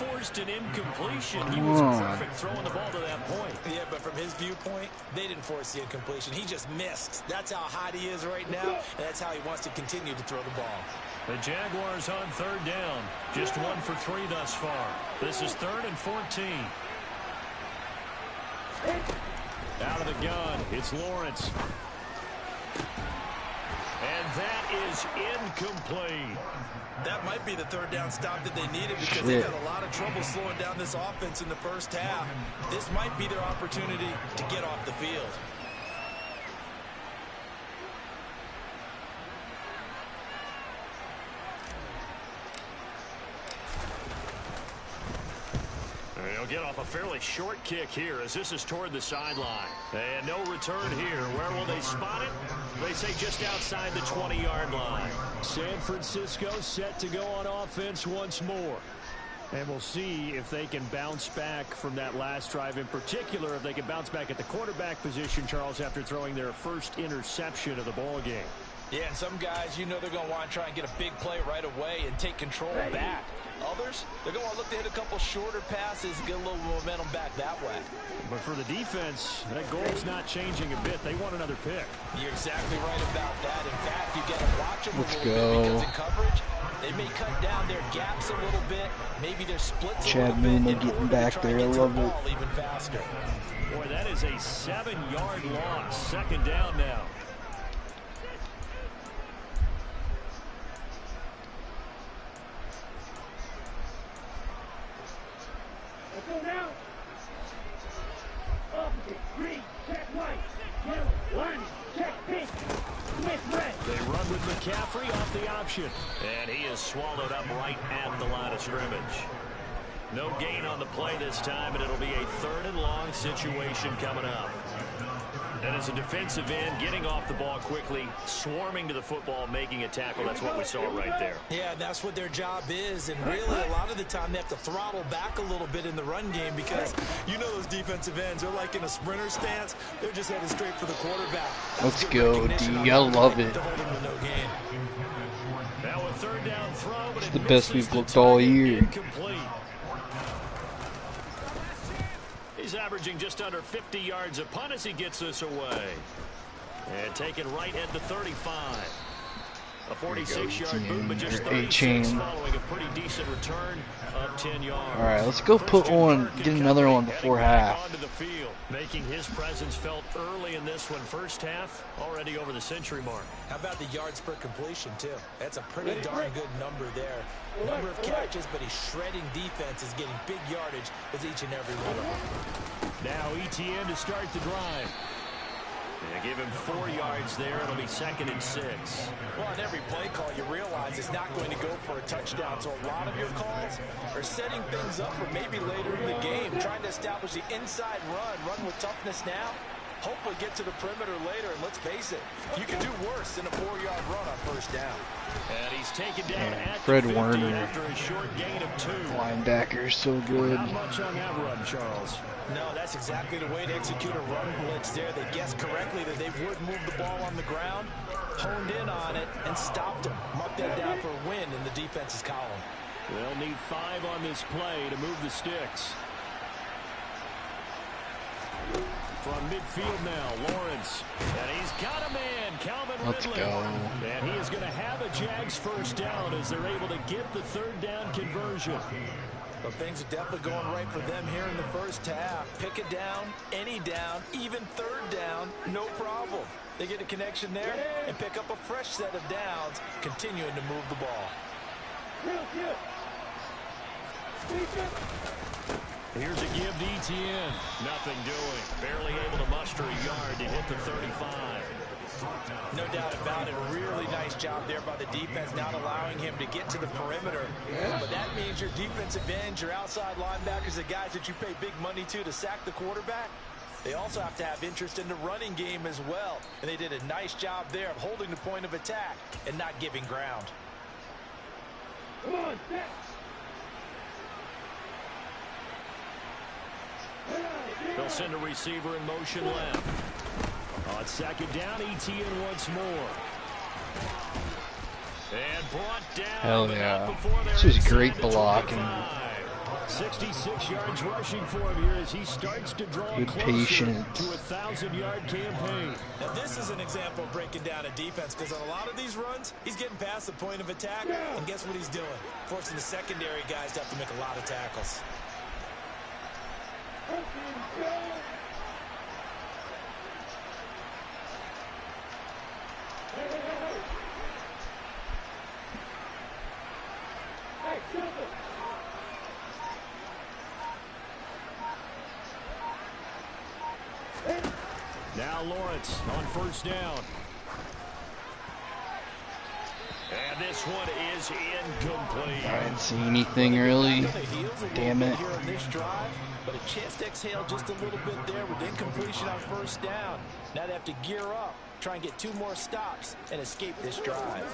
Speaker 3: forced an incompletion. He was perfect throwing the ball to that point.
Speaker 4: Yeah, but from his viewpoint, they didn't force the incompletion. He just missed. That's how hot he is right now, and that's how he wants to continue to throw the ball.
Speaker 3: The Jaguars on 3rd down. Just 1 for 3 thus far. This is 3rd and 14. Out of the gun, it's Lawrence. And that is incomplete.
Speaker 4: That might be the 3rd down stop that they needed because they had a lot of trouble slowing down this offense in the first half. This might be their opportunity to get off the field.
Speaker 3: They'll get off a fairly short kick here as this is toward the sideline. And no return here. Where will they spot it? They say just outside the 20-yard line. San Francisco set to go on offense once more. And we'll see if they can bounce back from that last drive. In particular, if they can bounce back at the quarterback position, Charles, after throwing their first interception of the ball game.
Speaker 4: Yeah, and some guys, you know they're going to want to try and get a big play right away and take control back. Others, they're going to look to hit a couple shorter passes, get a little momentum back that way.
Speaker 3: But for the defense, that goal's not changing a bit. They want another pick.
Speaker 4: You're exactly right about that. In fact, you got to watch them a little bit because in coverage, they may cut down their gaps a little bit. Maybe their splits
Speaker 1: Chad
Speaker 4: a little
Speaker 1: Newman
Speaker 4: bit.
Speaker 1: getting back there. I love it.
Speaker 4: Even faster.
Speaker 3: Boy, that is a 7-yard loss. 2nd down now.
Speaker 5: Go now. Opposite, green, check white, yellow, line, check pink, with red.
Speaker 3: They run with McCaffrey off the option. And he is swallowed up right at the line of scrimmage. No gain on the play this time, and it'll be a 3rd and long situation coming up. And as a defensive end, getting off the ball quickly, swarming to the football, making a tackle. That's what we saw right there.
Speaker 4: Yeah, that's what their job is. And really, a lot of the time, they have to throttle back a little bit in the run game because you know those defensive ends, they're like in a sprinter stance. They're just headed straight for the quarterback.
Speaker 1: Let's go, D. I love it.
Speaker 3: Now a 3rd down throw, but
Speaker 1: it's the best we've looked all year.
Speaker 3: Incomplete. He's averaging just under 50 yards a punt as he gets this away. And taken right at the 35. A 46-yard boot, but just 36 following a pretty decent return of 10 yards.
Speaker 1: All right, let's go put one, get another one before half.
Speaker 3: Onto the field, making his presence felt early in this one. First half, already over the century mark.
Speaker 4: How about the yards per completion, too? That's a pretty darn good number there. Number of catches, but he's shredding defense, is getting big yardage with each and every one of them.
Speaker 3: Now Etienne to start the drive. And give him 4 yards there. It'll be 2nd and 6.
Speaker 4: Well, on every play call, you realize it's not going to go for a touchdown. So a lot of your calls are setting things up for maybe later in the game, trying to establish the inside run with toughness now. hopefully get to the perimeter later. And let's face it, you can do worse than a 4-yard run on first down.
Speaker 3: And he's taken down at
Speaker 1: Fred
Speaker 3: the 50
Speaker 1: Warner,
Speaker 3: after a short gain of 2.
Speaker 1: linebacker, so good.
Speaker 3: Not much on that run, Charles.
Speaker 4: No, that's exactly the way to execute a run blitz there. They guessed correctly that they would move the ball on the ground, honed in on it, and stopped them. Mark that down for a win in the defense's column.
Speaker 3: They'll need 5 on this play to move the sticks. From midfield now, Lawrence. And he's got a man, Calvin
Speaker 1: Let's
Speaker 3: Ridley.
Speaker 1: go.
Speaker 3: And he is going to have a Jags first down as they're able to get the 3rd down conversion.
Speaker 4: Well, things are definitely going right for them here in the first half. Pick a down, any down, even 3rd down, no problem. They get a connection there and pick up a fresh set of downs, continuing to move the ball.
Speaker 3: Here's a give to Etienne. Nothing doing. Barely able to muster a yard to hit the 35.
Speaker 4: No doubt about it. Really nice job there by the defense, not allowing him to get to the perimeter. But that means your defensive ends, your outside linebackers, the guys that you pay big money to sack the quarterback, they also have to have interest in the running game as well. And they did a nice job there of holding the point of attack and not giving ground.
Speaker 5: Come on, set.
Speaker 3: They'll send a receiver in motion left. On 2nd down, Etienne once more. And brought down.
Speaker 1: Hell yeah. This was great blocking.
Speaker 3: 66 yards rushing for him here as he starts to draw
Speaker 1: Good
Speaker 3: closer
Speaker 1: patience.
Speaker 3: to a 1,000-yard campaign.
Speaker 4: Now this is an example of breaking down a defense, because on a lot of these runs, he's getting past the point of attack, and guess what he's doing? Forcing the secondary guys to have to make a lot of tackles.
Speaker 3: Now Lawrence on 1st down. And this one is incomplete.
Speaker 1: I didn't see anything really. Damn it.
Speaker 4: Here on this drive, but a chance to exhale just a little bit there with incompletion on 1st down. Now they have to gear up, try and get 2 more stops and escape this drive.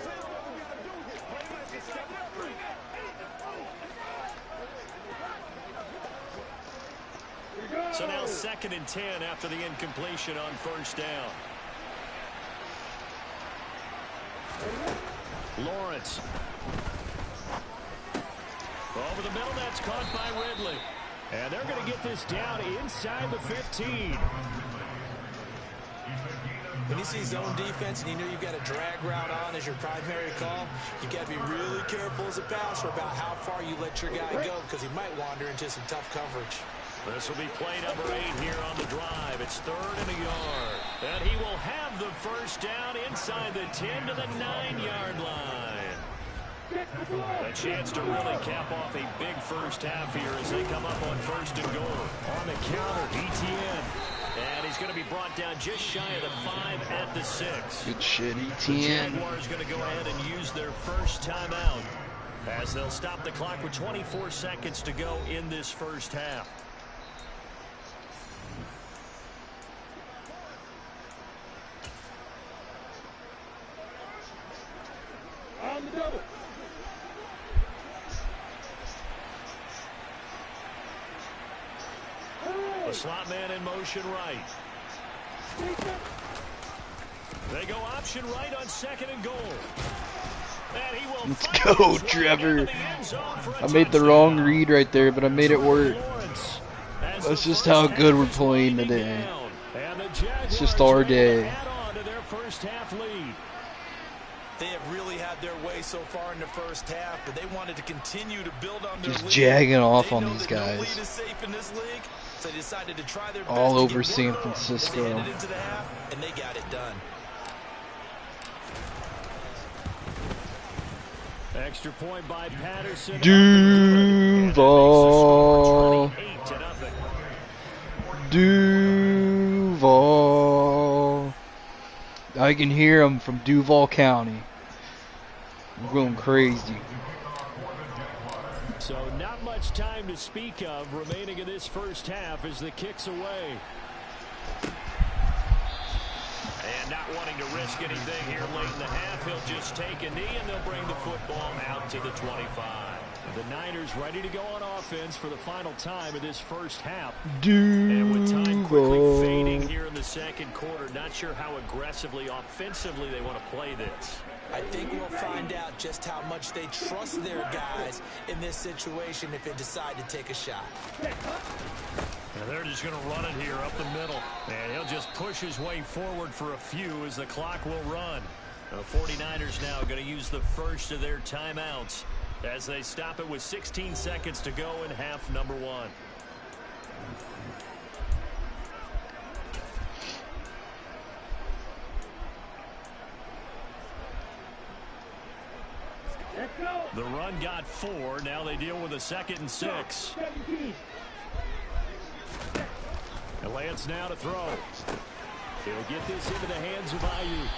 Speaker 3: So now 2nd and 10 after the incompletion on 1st down. Lawrence. Over the middle, that's caught by Ridley. And they're going to get this down inside the 15.
Speaker 4: When you see zone defense and you know you've got a drag route on as your primary call, you got to be really careful as a passer about how far you let your guy go, because he might wander into some tough coverage.
Speaker 3: This will be play number 8 here on the drive. It's 3rd and a yard. And he will have the first down inside the 10 to the 9-yard line. A chance to really cap off a big first half here as they come up on 1st and goal. On the counter, Etienne. And he's going to be brought down just shy of the 5 at the 6.
Speaker 1: Good shit,
Speaker 3: The
Speaker 1: Etienne.
Speaker 3: Jaguars going to go ahead and use their first timeout as they'll stop the clock with 24 seconds to go in this first half.
Speaker 5: On the double.
Speaker 3: The slot man in motion right. They go option right on 2nd and goal. And he will
Speaker 1: Let's
Speaker 3: fire
Speaker 1: go,
Speaker 3: this one
Speaker 1: Trevor.
Speaker 3: into the end zone for a
Speaker 1: I made the
Speaker 3: touchdown.
Speaker 1: wrong read right there, but I made it work.
Speaker 3: Lawrence, as
Speaker 1: That's
Speaker 3: the
Speaker 1: just
Speaker 3: first
Speaker 1: how
Speaker 3: half
Speaker 1: good we're
Speaker 3: is
Speaker 1: playing
Speaker 3: winding
Speaker 1: today.
Speaker 3: down. And the Jaguars
Speaker 1: It's just our
Speaker 3: are able to
Speaker 1: day.
Speaker 3: add on to their first half lead.
Speaker 4: They have really had their way so far in the first half, but they wanted to continue to build on their
Speaker 1: Just
Speaker 4: lead.
Speaker 1: jagging off
Speaker 4: They
Speaker 1: on
Speaker 4: know
Speaker 1: these
Speaker 4: that no
Speaker 1: guys.
Speaker 4: lead is safe in this league, so they decided to try their best
Speaker 1: All
Speaker 4: to
Speaker 1: over
Speaker 4: get
Speaker 1: San
Speaker 4: one more as they
Speaker 1: Francisco.
Speaker 4: headed into the half, and they got it done.
Speaker 3: Extra point by Patterson.
Speaker 1: Duval.
Speaker 3: 28-0.
Speaker 1: Duval. I can hear him from Duval County. I'm going crazy.
Speaker 3: So not much time to speak of remaining in this first half as the kick's away. And not wanting to risk anything here late in the half, he'll just take a knee, and they'll bring the football out to the 25. The Niners ready to go on offense for the final time of this first half. And with time quickly fading here in the second quarter, not sure how aggressively, offensively they want to play this.
Speaker 4: I think we'll find out just how much they trust their guys in this situation if they decide to take a shot.
Speaker 3: And they're just going to run it here up the middle. And he'll just push his way forward for a few as the clock will run. The 49ers now going to use the first of their timeouts as they stop it with 16 seconds to go in half number 1. The run got 4. Now they deal with a 2nd and 6. And Lance now to throw. He'll get this into the hands of Ayuk.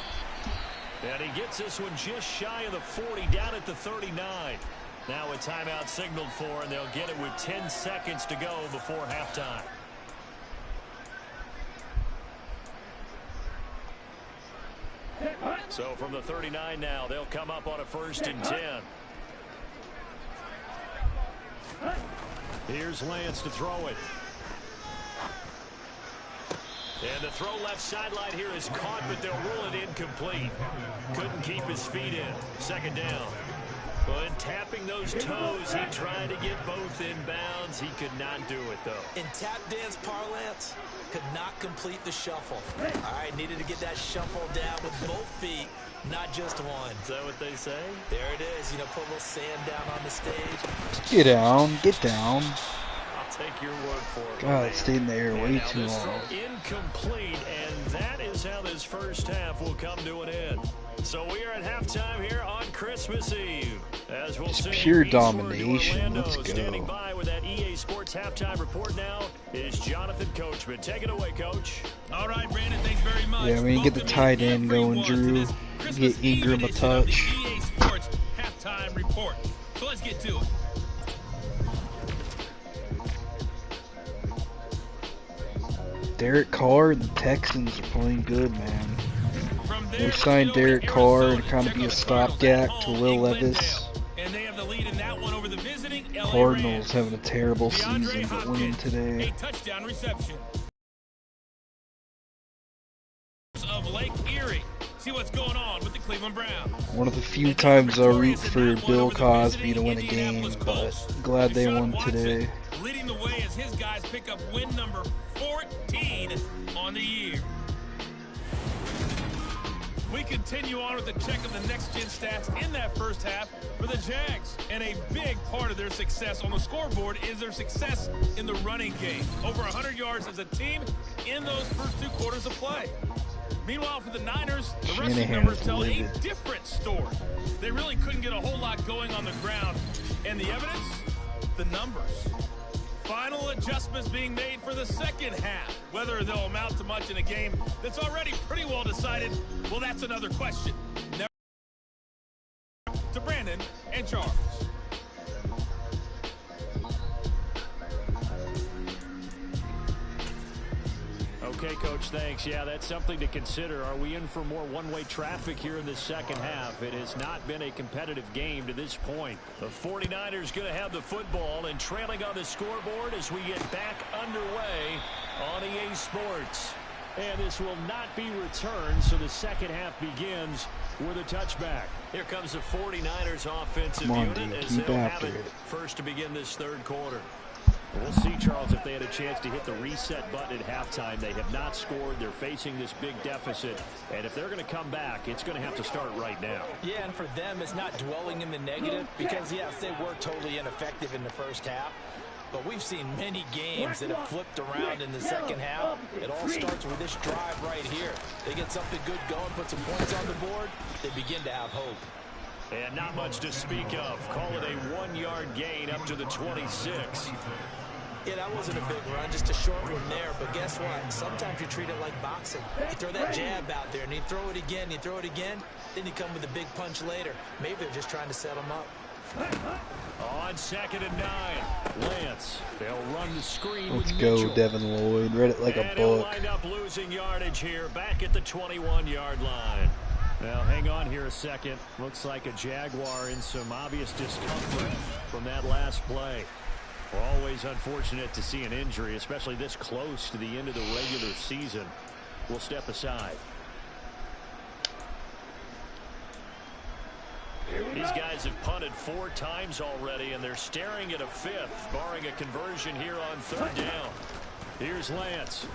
Speaker 3: And he gets this one just shy of the 40, down at the 39. Now a timeout signaled for, and they'll get it with 10 seconds to go before halftime. So from the 39 now, they'll come up on a 1st and 10. Here's Lance to throw it. And the throw left sideline here is caught, but they'll rule it incomplete. Couldn't keep his feet in. 2nd down. But tapping those toes, he tried to get both in bounds. He could not do it, though.
Speaker 4: In tap dance parlance, could not complete the shuffle. All right, needed to get that shuffle down with both feet, not just one.
Speaker 3: Is that what they say?
Speaker 4: There it is. You know, put a little sand down on the stage.
Speaker 1: Get down. Get down.
Speaker 3: I'll take your word for it.
Speaker 1: God, it stayed in the air way too
Speaker 3: this
Speaker 1: long.
Speaker 3: Incomplete, and that is how this first half will come to an end. So we are at halftime here on Christmas Eve. As we'll see,
Speaker 1: Pure domination. Let's go.
Speaker 3: Standing by with that EA Sports halftime report now is Jonathan Coachman. Take it away, Coach.
Speaker 2: All right, Brandon, thanks very much.
Speaker 1: Yeah, we get the tight end going, Drew. Get Ingram a touch.
Speaker 2: EA Sports halftime report. So let's get to it.
Speaker 1: Derek Carr and the Texans are playing good, man. They signed Derek Carr to kind of be a stopgap to Will Levis.
Speaker 2: And they have the lead in that one over the visiting LA
Speaker 1: Cardinals having a terrible season, but winning today.
Speaker 2: A touchdown reception. Of Lake Erie. See what's going on with the Cleveland Browns.
Speaker 1: One of the few times I'll root for Bill Cosby to win a game, but glad they won today.
Speaker 2: Leading the way as his guys pick up win number 14 on the year. We continue on with the check of the next-gen stats in that first half for the Jags. And a big part of their success on the scoreboard is their success in the running game. Over 100 yards as a team in those first 2 quarters of play. Meanwhile, for the Niners, the rushing numbers tell a different story. They really couldn't get a whole lot going on the ground. And the evidence? The numbers. Final adjustments being made for the second half. Whether they'll amount to much in a game that's already pretty well decided, well, that's another question. Now to Brandon and Charles.
Speaker 3: Okay, Coach, thanks. Yeah, that's something to consider. Are we in for more one-way traffic here in the second half? It has not been a competitive game to this point. The 49ers going to have the football and trailing on the scoreboard as we get back underway on EA Sports. And this will not be returned, so the second half begins with a touchback. Here comes the 49ers offensive unit as they'll have it first to begin this third quarter. We'll see, Charles, if they had a chance to hit the reset button at halftime. They have not scored. They're facing this big deficit. And if they're going to come back, it's going to have to start right now.
Speaker 4: Yeah, and for them, it's not dwelling in the negative because, yes, they were totally ineffective in the first half. But we've seen many games that have flipped around in the second half. It all starts with this drive right here. They get something good going, put some points on the board, they begin to have hope.
Speaker 3: And not much to speak of. Call it a 1-yard gain up to the 26.
Speaker 4: Yeah, that wasn't a big run, just a short one there. But guess what? Sometimes you treat it like boxing. You throw that jab out there, and you throw it again, you throw it again, then you come with a big punch later. Maybe they're just trying to set them up.
Speaker 3: On 2nd and 9, Lance. They'll run the screen.
Speaker 1: Let's
Speaker 3: with
Speaker 1: go,
Speaker 3: Mitchell.
Speaker 1: Devin Lloyd. Read it like a
Speaker 3: And he'll
Speaker 1: book.
Speaker 3: wind up losing yardage here back at the 21-yard line. Now, hang on here a second. Looks like a Jaguar in some obvious discomfort from that last play. Always unfortunate to see an injury, especially this close to the end of the regular season. We'll step aside. These guys have punted 4 times already, and they're staring at a 5th, barring a conversion here on 3rd down. Here's Lance.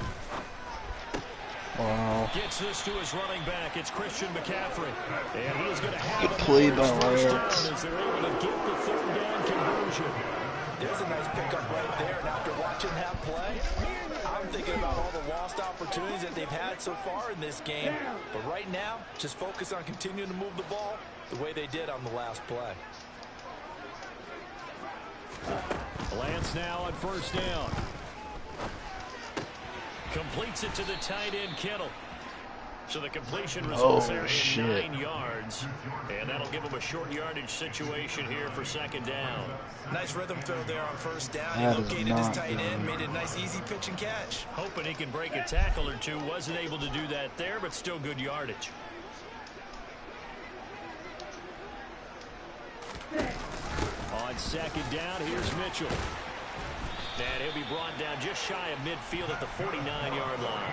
Speaker 1: Wow.
Speaker 3: Gets this to his running back. It's Christian McCaffrey. And he is going to have
Speaker 1: Good play by
Speaker 3: first down
Speaker 1: Lance.
Speaker 3: as they're able to get the 3rd down conversion.
Speaker 4: There's a nice pickup right there, and after watching that play, I'm thinking about all the lost opportunities that they've had so far in this game. But right now, just focus on continuing to move the ball the way they did on the last play.
Speaker 3: Lance now on 1st down. Completes it to the tight end, Kittle. So the completion results there in 9 yards. And that'll give him a short yardage situation here for 2nd down.
Speaker 4: Nice rhythm throw there on 1st down.
Speaker 1: That
Speaker 4: He
Speaker 1: is
Speaker 4: located his
Speaker 1: not
Speaker 4: tight
Speaker 1: good.
Speaker 4: end, made a nice easy pitch and catch.
Speaker 3: Hoping he can break a tackle or two. Wasn't able to do that there, but still good yardage. On 2nd down, here's Mitchell. And he'll be brought down just shy of midfield at the 49-yard line.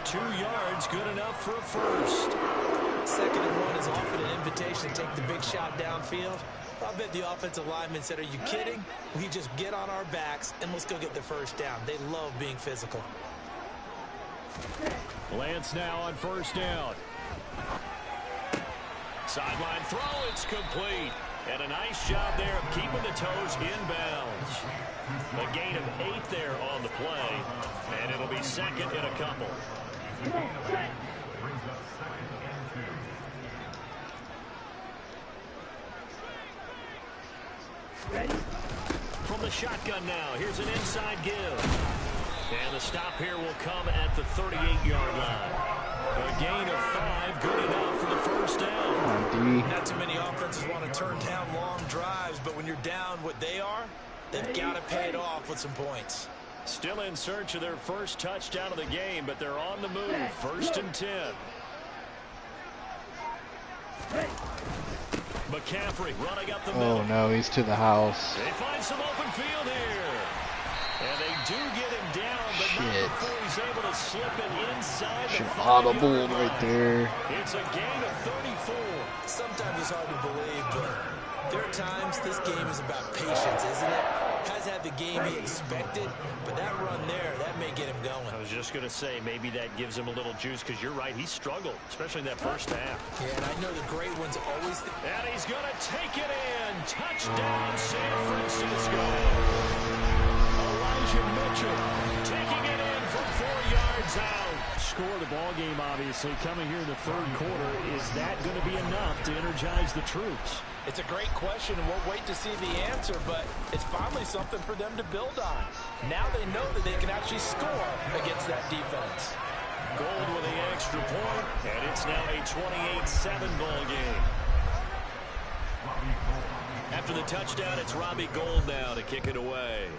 Speaker 3: 2 yards, good enough for a first.
Speaker 4: 2nd and 1 is often an invitation to take the big shot downfield. I bet the offensive lineman said, are you kidding? We just get on our backs and let's go get the 1st down. They love being physical.
Speaker 3: Lance now on 1st down. Sideline throw, it's complete. And a nice job there of keeping the toes inbounds. A gain of 8 there on the play. And it'll be 2nd and a couple.
Speaker 5: Ready?
Speaker 3: From the shotgun now, here's an inside give. And the stop here will come at the 38-yard line. A gain of 5, good enough for the 1st down.
Speaker 4: Not too many offenses want to turn down long drives, but when you're down what they are, they've got to pay it off with some points.
Speaker 3: Still in search of their first touchdown of the game, but they're on the move. 1st and 10. McCaffrey running up the middle.
Speaker 1: Oh no, he's to the house.
Speaker 3: They find some open field here. And they do get him down, but not
Speaker 1: Shit.
Speaker 3: before he's able to slip it inside the
Speaker 1: Should
Speaker 3: 5-yard
Speaker 1: audible
Speaker 3: line.
Speaker 1: right there.
Speaker 3: It's a gain of 34.
Speaker 4: Sometimes it's hard to believe, but there are times this game is about patience, isn't it? Has had the game he expected, but that run there, that may get him going.
Speaker 3: I was just going to say, maybe that gives him a little juice, because you're right, he struggled, especially in that 1st half.
Speaker 4: Yeah, and I know the great ones always...
Speaker 3: And he's going to take it in. Touchdown, San Francisco. Elijah Mitchell taking it in from 4 yards out. Score the ball game, obviously, coming here in the 3rd quarter. Is that going to be enough to energize the troops?
Speaker 4: It's a great question, and we'll wait to see the answer, but it's finally something for them to build on. Now they know that they can actually score against that defense.
Speaker 3: Gold with the extra point, and it's now a 28-7 ball game. After the touchdown, it's Robbie Gould now to kick it away.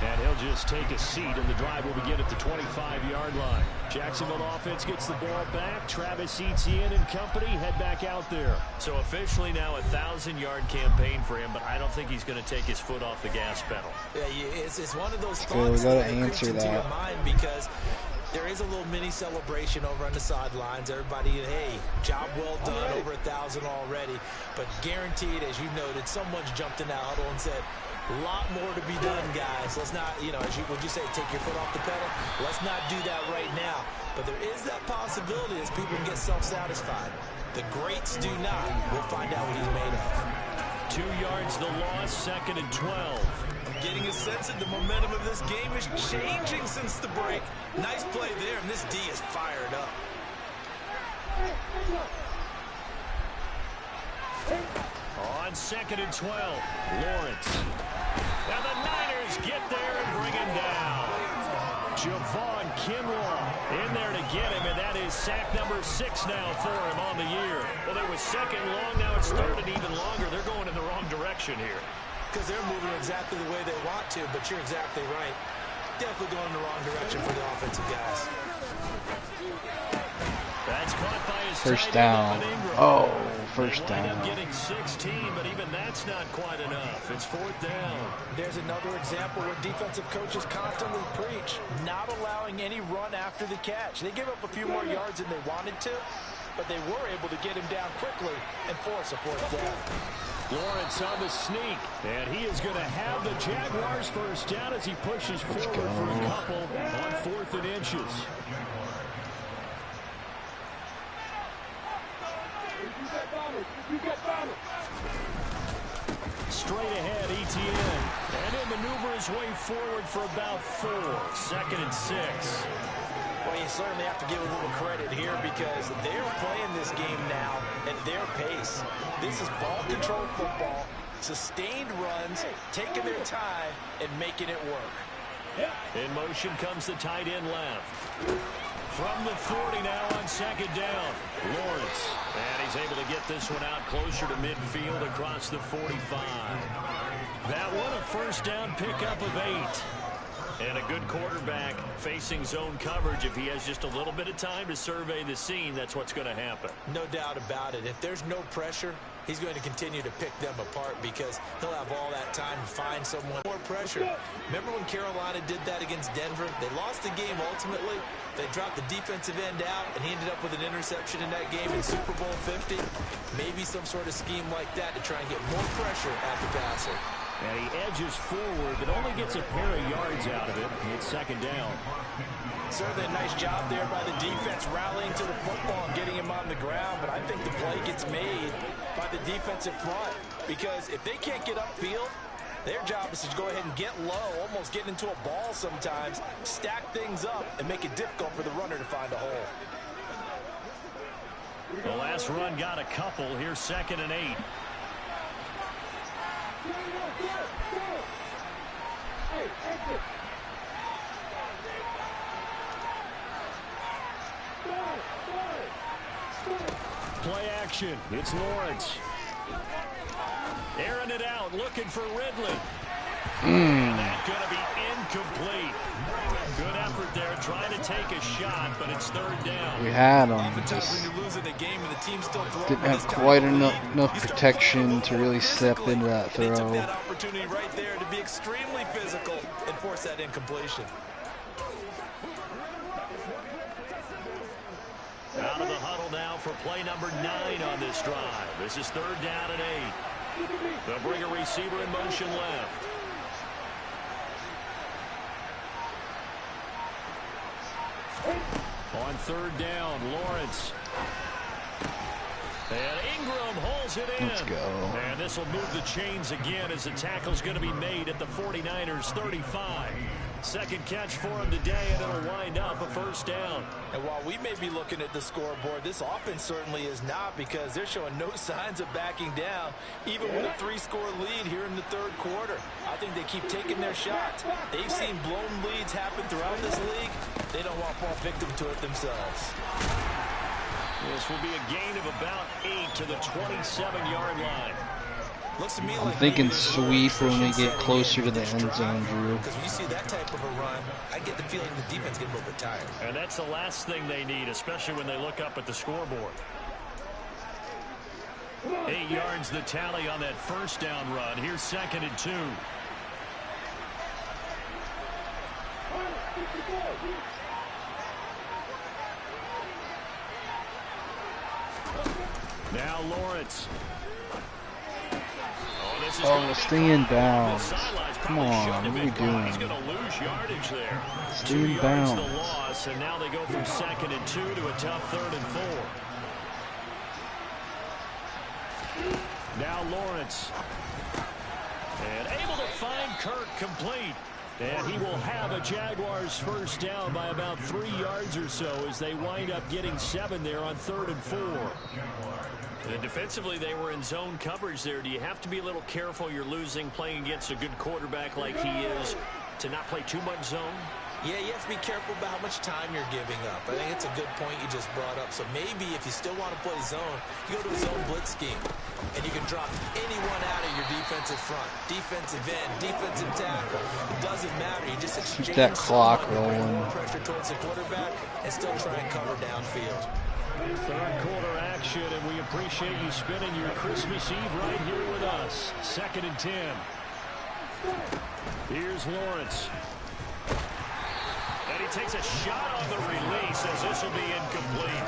Speaker 3: And he'll just take a seat, and the drive will begin at the 25-yard line. Jacksonville offense gets the ball back. Travis Etienne and company head back out there. So officially now a 1,000-yard campaign for him, but I don't think he's going to take his foot off the gas pedal.
Speaker 4: Yeah, it's one of those
Speaker 1: Okay, we
Speaker 4: thoughts
Speaker 1: gotta
Speaker 4: that creeps
Speaker 1: answer
Speaker 4: into your
Speaker 1: that.
Speaker 4: mind because there is a little mini celebration over on the sidelines. Everybody, hey, job well done, over 1,000 already. But guaranteed, as you noted, someone's jumped in that huddle and said, a lot more to be done, guys. Let's not, would you say, take your foot off the pedal? Let's not do that right now. But there is that possibility as people get self-satisfied. The greats do not. We'll find out what he's made of.
Speaker 3: 2 yards the loss, 2nd and 12.
Speaker 4: I'm getting a sense that the momentum of this game is changing since the break. Nice play there, and this D is fired up.
Speaker 3: On 2nd and 12, Lawrence. And the Niners get there and bring him down. Javon Kinlaw in there to get him, and that is sack number 6 now for him on the year. Well, there was second long, now it's third and even longer. They're going in the wrong direction here.
Speaker 4: Because they're moving exactly the way they want to, but you're exactly right. Definitely going in the wrong direction for the offensive guys.
Speaker 3: That's caught by his
Speaker 1: First down. Oh, first
Speaker 3: down.
Speaker 1: down.
Speaker 3: Getting 16, but even that's not quite enough. It's 4th down.
Speaker 4: There's another example where defensive coaches constantly preach not allowing any run after the catch. They give up a few more yards than they wanted to, but they were able to get him down quickly and force a 4th down.
Speaker 3: Lawrence on the sneak, and he is going to have the Jaguars first down as he pushes forward for a couple on 4th and inches. Straight ahead, Etienne, and he'll maneuver his way forward for about 4. 2nd and 6.
Speaker 4: Well, you certainly have to give a little credit here because they're playing this game now at their pace. This is ball control football, sustained runs, taking their time, and making it work.
Speaker 3: In motion comes the tight end left. From the 40 now on 2nd down. Lawrence. And he's able to get this one out closer to midfield across the 45. That one a first down pickup of 8. And a good quarterback facing zone coverage. If he has just a little bit of time to survey the scene, that's what's going to happen.
Speaker 4: No doubt about it. If there's no pressure, he's going to continue to pick them apart because he'll have all that time to find someone. More pressure. Remember when Carolina did that against Denver? They lost the game ultimately. They dropped the defensive end out, and he ended up with an interception in that game in Super Bowl 50. Maybe some sort of scheme like that to try and get more pressure at the passer.
Speaker 3: And he edges forward, but only gets a pair of yards out of it. It's 2nd down.
Speaker 4: Certainly a nice job there by the defense rallying to the football and getting him on the ground, but I think the play gets made by the defensive front because if they can't get upfield, their job is to go ahead and get low, almost get into a ball sometimes, stack things up, and make it difficult for the runner to find a hole.
Speaker 3: The last run got a couple. Here's 2nd and 8. Play action. It's Lawrence. Airing it out, looking for Ridley. And that's going to be incomplete. Good effort there, trying to take a shot, but it's 3rd down.
Speaker 1: We had him.
Speaker 4: Oftentimes when you're losing a game and the team's still throwing,
Speaker 1: Didn't have quite enough protection to really step into that throw.
Speaker 4: They took that opportunity right there to be extremely physical and force that incompletion.
Speaker 3: Out of the huddle now for play number 9 on this drive. This is 3rd down and 8. They'll bring a receiver in motion left. On 3rd down, Lawrence. And Ingram holds it in.
Speaker 1: Let's go.
Speaker 3: And this will move the chains again as the tackle's going to be made at the 49ers 35. Second catch for him today, and it'll wind up a first down.
Speaker 4: And while we may be looking at the scoreboard, this offense certainly is not because they're showing no signs of backing down, even with a 3-score lead here in the 3rd quarter. I think they keep taking their shots. They've seen blown leads happen throughout this league. They don't want to fall victim to it themselves.
Speaker 3: This will be a gain of about 8 to the 27-yard line.
Speaker 4: Looks to me
Speaker 1: I'm
Speaker 4: like
Speaker 1: thinking sweep when we get closer to the end zone, Drew.
Speaker 4: Because when you see that type of a run, I get the feeling the defense gets a little bit tired.
Speaker 3: And that's the last thing they need, especially when they look up at the scoreboard. 8 yards the tally on that first down run. Here's 2nd and 2. Now Lawrence.
Speaker 1: Oh, stay in bounds. Come on, what are we doing?
Speaker 3: He's going to lose yardage there.
Speaker 1: Stay
Speaker 3: 2
Speaker 1: in
Speaker 3: yards
Speaker 1: bounds.
Speaker 3: the loss, and now they go from 2nd and 2 to a tough 3rd and 4. Now Lawrence. And able to find Kirk complete. And he will have a Jaguars first down by about 3 yards or so as they wind up getting 7 there on 3rd and 4. And defensively, they were in zone coverage there. Do you have to be a little careful? You're losing playing against a good quarterback like he is to not play too much zone?
Speaker 4: Yeah, you have to be careful about how much time you're giving up. I think it's a good point you just brought up. So maybe if you still want to play zone, you go to a zone blitz scheme. And you can drop anyone out of your defensive front. Defensive end, defensive tackle. It doesn't matter. You just exchange
Speaker 1: that clock
Speaker 4: someone to bring
Speaker 1: rolling.
Speaker 4: more pressure towards the quarterback and still try and cover downfield.
Speaker 3: Third quarter action, and we appreciate you spending your Christmas Eve right here with us. 2nd and 10. Here's Lawrence.
Speaker 2: And he takes a shot on the release as this will be incomplete.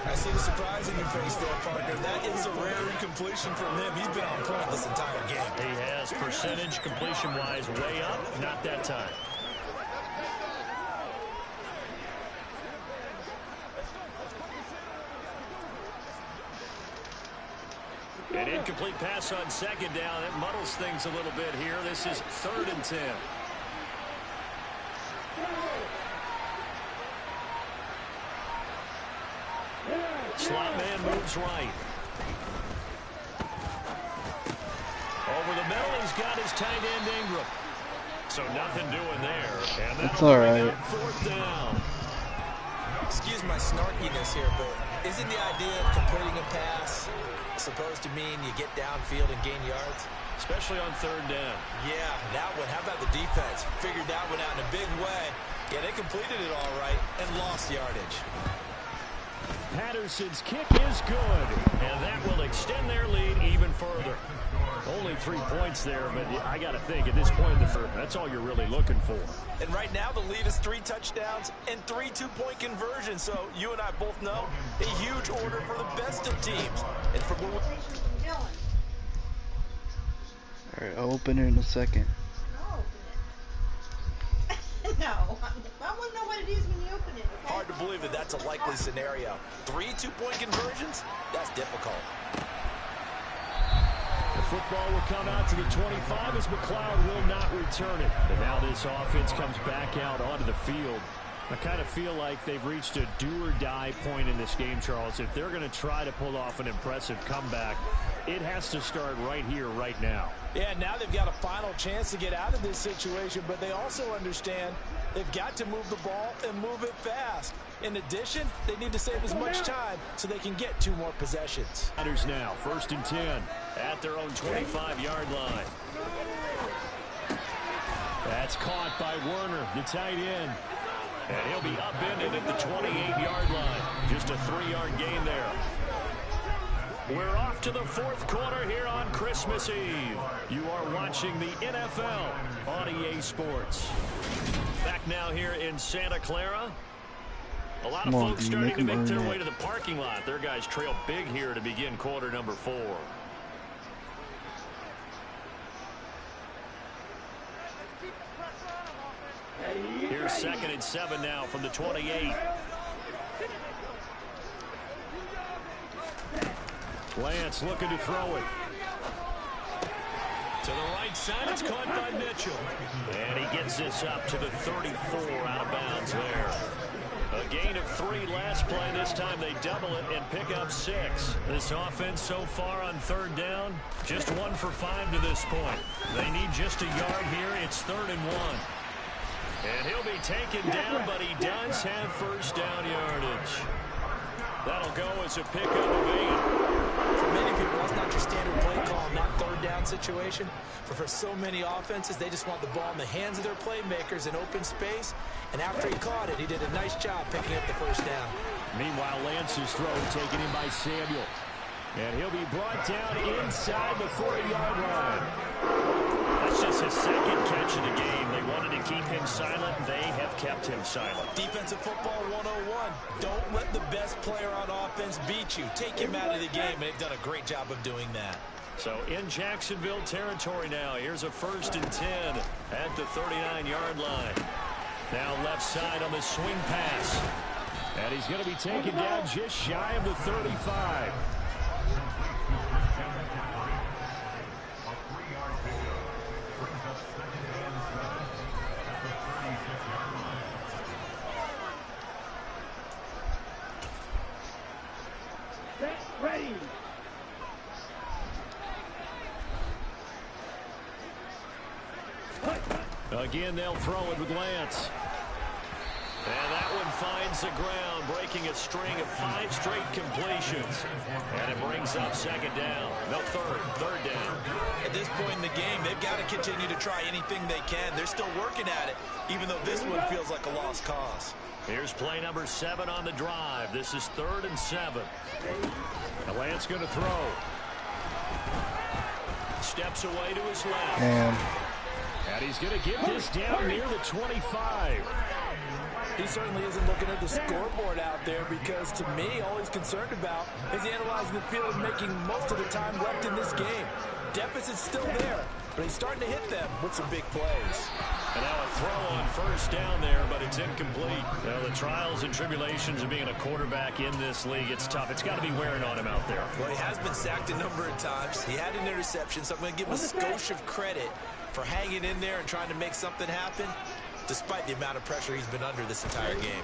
Speaker 4: I see the surprise in your face there, partner. That is a rare incompletion from him. He's been on point this entire game.
Speaker 3: He has percentage completion-wise way up, not that time. An incomplete pass on 2nd down. It muddles things a little bit here. This is 3rd and 10. Slot man moves right. Over the middle, he's got his tight end Ingram. So nothing doing there. And
Speaker 1: that's all right.
Speaker 3: 4th down.
Speaker 4: Excuse my snarkiness here, but isn't the idea of completing a pass supposed to mean you get downfield and gain yards?
Speaker 3: Especially on 3rd down.
Speaker 4: Yeah, that one. How about the defense? Figured that one out in a big way. Yeah, they completed it all right and lost yardage.
Speaker 3: Patterson's kick is good, and that will extend their lead even further. Only 3 points there, but I got to think at this point in the third, that's all you're really looking for.
Speaker 4: And right now the lead is 3 touchdowns and 3 two-point conversions. So you and I both know a huge order for the best of teams. And for
Speaker 1: All right, I'll open it in a second.
Speaker 6: No, I want to know what it is when you open it. Okay?
Speaker 4: hard to believe that that's a likely scenario. 3 two-point conversions? That's difficult.
Speaker 3: The football will come out to the 25 as McLeod will not return it. And now this offense comes back out onto the field. I kind of feel like they've reached a do-or-die point in this game, Charles. If they're going to try to pull off an impressive comeback, it has to start right here, right now.
Speaker 4: Yeah, now they've got a final chance to get out of this situation, but they also understand they've got to move the ball and move it fast. In addition, they need to save as much time so they can get 2 more possessions.
Speaker 3: Riders now, 1st and 10 at their own 25-yard line. That's caught by Werner, the tight end. And he'll be upended at the 28-yard line. Just a 3-yard gain there. We're off to the 4th quarter here on Christmas Eve. You are watching the NFL on EA Sports. Back now here in Santa Clara. A lot of folks starting to make their way to the parking lot. Their guys trail big here to begin quarter number 4. Here's 2nd and 7 now from the 28. Lance looking to throw it. To the right side, it's caught by Mitchell. And he gets this up to the 34 out of bounds there. A gain of 3 last play. This time they double it and pick up 6. This offense so far on 3rd down, just 1 for 5 to this point. They need just a yard here. It's 3rd and 1. And he'll be taken down, but he does have 1st down yardage. That'll go as a pickup of 8.
Speaker 4: For many people, that's not your standard play call in that 3rd down situation. But for so many offenses, they just want the ball in the hands of their playmakers in open space. And after he caught it, he did a nice job picking up the 1st down.
Speaker 3: Meanwhile, Lance's throw taken in by Samuel. And he'll be brought down inside the 40-yard line. That's just his 2nd catch of the game. They wanted to keep him silent. They have kept him silent.
Speaker 4: Defensive football 101. Don't let the best player on offense beat you. Take him out of the game, and they've done a great job of doing that.
Speaker 3: So in Jacksonville territory now. Here's a 1st and 10 at the 39-yard line. Now left side on the swing pass. And he's going to be taken down just shy of the 35.
Speaker 5: Ready.
Speaker 3: Again, they'll throw it with Lance. And that one finds the ground, breaking a string of 5 straight completions. And it brings up second down. No, third down.
Speaker 4: At this point in the game, they've got to continue to try anything they can. They're still working at it, even though this one feels like a lost cause.
Speaker 3: Here's play number 7 on the drive. This is 3rd and 7. And Lance going to throw. Steps away to his left. And he's going to get this down near the 25.
Speaker 4: He certainly isn't looking at the scoreboard out there because, to me, all he's concerned about is analyzing the field and making most of the time left in this game. Deficit's still there, but he's starting to hit them with some big plays.
Speaker 3: And now a throw on first down there, but it's incomplete. Well, the trials and tribulations of being a quarterback in this league, it's tough. It's got to be wearing on him out there.
Speaker 4: Well, he has been sacked a number of times. He had an interception, so I'm going to give him a skosh of credit for hanging in there and trying to make something happen, despite the amount of pressure he's been under this entire game.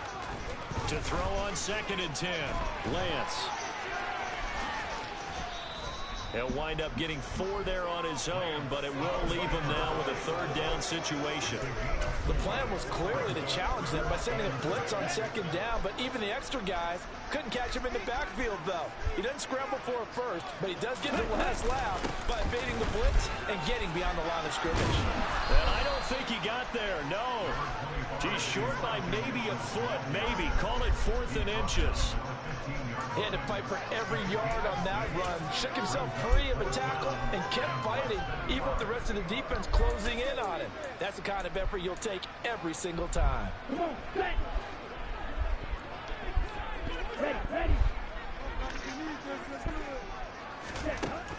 Speaker 3: To throw on 2nd and 10, Lance. He'll wind up getting 4 there on his own, but it will leave him now with a 3rd down situation.
Speaker 4: The plan was clearly to challenge them by sending a blitz on 2nd down, but even the extra guys couldn't catch him in the backfield, though. He doesn't scramble for a first, but he does get the last laugh by evading the blitz and getting beyond the line of scrimmage.
Speaker 3: And I don't think he got there, no. He's short by maybe a foot, maybe. Call it 4th and inches.
Speaker 4: He had to fight for every yard on that run, shook himself free of a tackle, and kept fighting, even with the rest of the defense closing in on him. That's the kind of effort you'll take every single time.
Speaker 5: Come on, ready.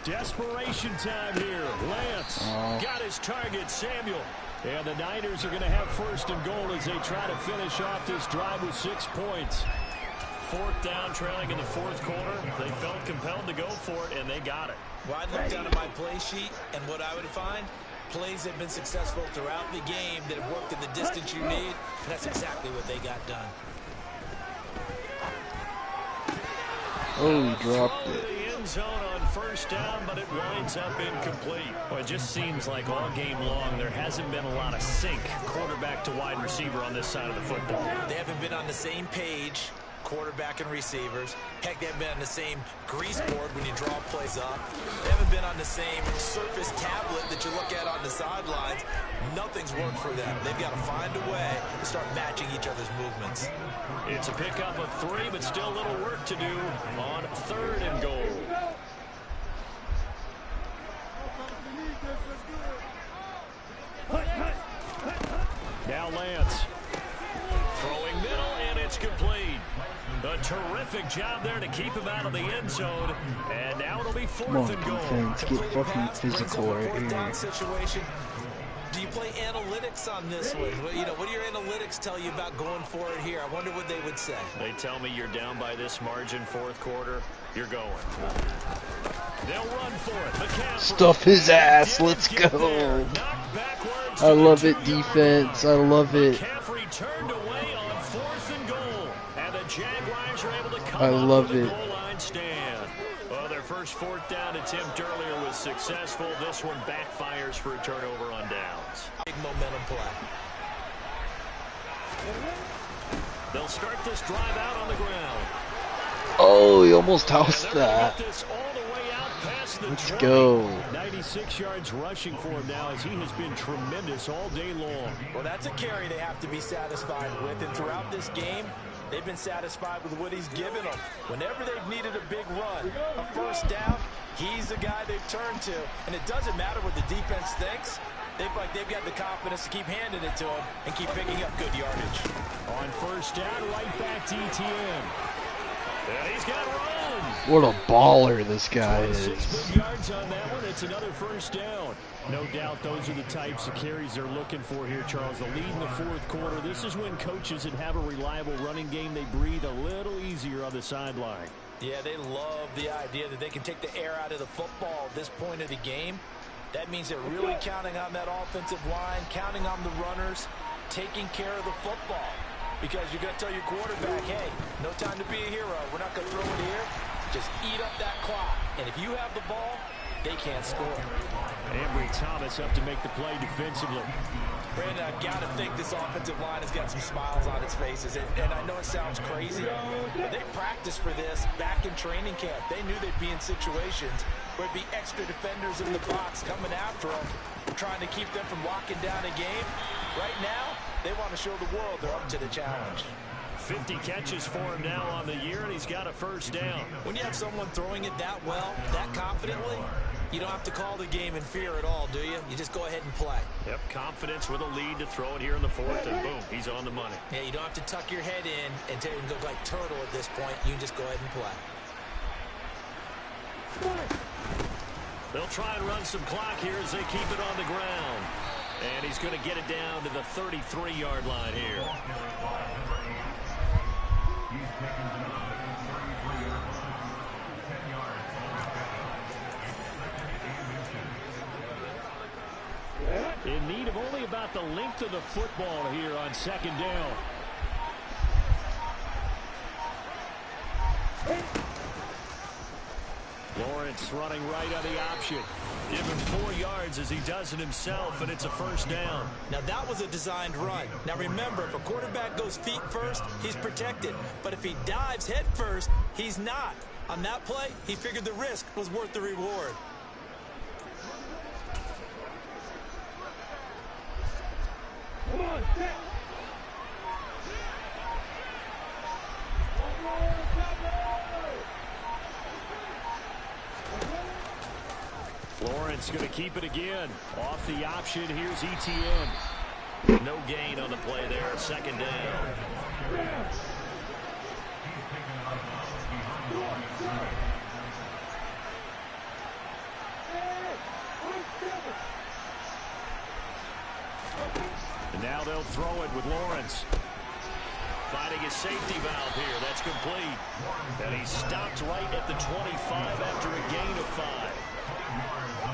Speaker 3: Desperation time here. Lance got his target, Samuel. And the Niners are going to have 1st and goal as they try to finish off this drive with 6 points. 4th down, trailing in the 4th quarter. They felt compelled to go for it, and they got it.
Speaker 4: Well, I'd look down at my play sheet, and what I would find, plays have been successful throughout the game that have worked in the distance you need, and that's exactly what they got done.
Speaker 1: Oh, he dropped it.
Speaker 3: The end zone on 1st down, but it winds up incomplete. Well, it just seems like all game long there hasn't been a lot of sync quarterback to wide receiver on this side of the football.
Speaker 4: They haven't been on the same page, quarterback and receivers. Heck, they haven't been on the same grease board when you draw plays up. They haven't been on the same surface tablet that you look at on the sidelines. Nothing's worked for them. They've got to find a way to start matching each other's movements.
Speaker 3: It's a pickup of 3, but still a little work to do on 3rd and goal. Now Lance. Throwing middle, and it's complete. A terrific job there to keep him out of the end zone. And now it'll be 4th and goal.
Speaker 1: Defense, get fucking physical right here.
Speaker 4: Situation. Do you play analytics on this one? What do your analytics tell you about going for it here? I wonder what they would say.
Speaker 3: They tell me you're down by this margin 4th quarter. You're going. They'll run for it. McCaffrey.
Speaker 1: Stuff his ass. Let's go. I love it, defense. I love it.
Speaker 3: McCaffrey turned away on 4th and goal. And the Jaguars are able to come
Speaker 1: I love
Speaker 3: up with
Speaker 1: it.
Speaker 3: a goal line stand. Well, their first 4th down attempt earlier was successful. This one backfires for a turnover on downs.
Speaker 4: Big momentum play.
Speaker 3: They'll start this drive out on the ground.
Speaker 1: Oh, he almost housed that.
Speaker 3: This all the way out past the
Speaker 1: Let's
Speaker 3: 20.
Speaker 1: go.
Speaker 3: 96 yards rushing for him now as he has been tremendous all day long.
Speaker 4: Well, that's a carry they have to be satisfied with. And throughout this game, they've been satisfied with what he's given them. Whenever they've needed a big run, a 1st down, he's the guy they've turned to. And it doesn't matter what the defense thinks. They've got the confidence to keep handing it to him and keep picking up good yardage.
Speaker 3: On 1st down, right back to ETN. And he's got runs.
Speaker 1: What a baller this guy is.
Speaker 3: 6 yards on that one. It's another 1st down. No doubt those are the types of carries they're looking for here, Charles. The lead in the 4th quarter. This is when coaches that have a reliable running game, they breathe a little easier on the sideline.
Speaker 4: Yeah, they love the idea that they can take the air out of the football at this point of the game. That means they're really counting on that offensive line, counting on the runners, taking care of the football. Because you're going to tell your quarterback, hey, no time to be a hero. We're not going to throw it here. Just eat up that clock. And if you have the ball, they can't score.
Speaker 3: Ambry Thomas up to make the play defensively.
Speaker 4: Brandon, I've got to think this offensive line has got some smiles on its faces. And I know it sounds crazy, but they practiced for this back in training camp. They knew they'd be in situations where it'd be extra defenders in the box coming after them, trying to keep them from locking down a game. Right now, they want to show the world they're up to the challenge.
Speaker 3: 50 catches for him now on the year, and he's got a first down.
Speaker 4: When you have someone throwing it that well, that confidently, you don't have to call the game in fear at all, do you? You just go ahead and play.
Speaker 3: Yep, confidence with a lead to throw it here in the fourth, and boom, he's on the money.
Speaker 4: Yeah, you don't have to tuck your head in and go like turtle at this point. You can just go ahead and play.
Speaker 3: They'll try and run some clock here as they keep it on the ground. And he's going to get it down to the 33-yard line here. In need of only about the length of the football here on second down. Lawrence running right on the option. Give him 4 yards as he does it himself, and it's a first down.
Speaker 4: Now, that was a designed run. Now, remember, if a quarterback goes feet first, he's protected. But if he dives head first, he's not. On that play, he figured the risk was worth the reward.
Speaker 5: Come on, set.
Speaker 3: Lawrence going to keep it again. Off the option, here's ETN. No gain on the play there, second down. And now they'll throw it with Lawrence. Finding his safety valve here. That's complete. And he stopped right at the 25 after a gain of 5.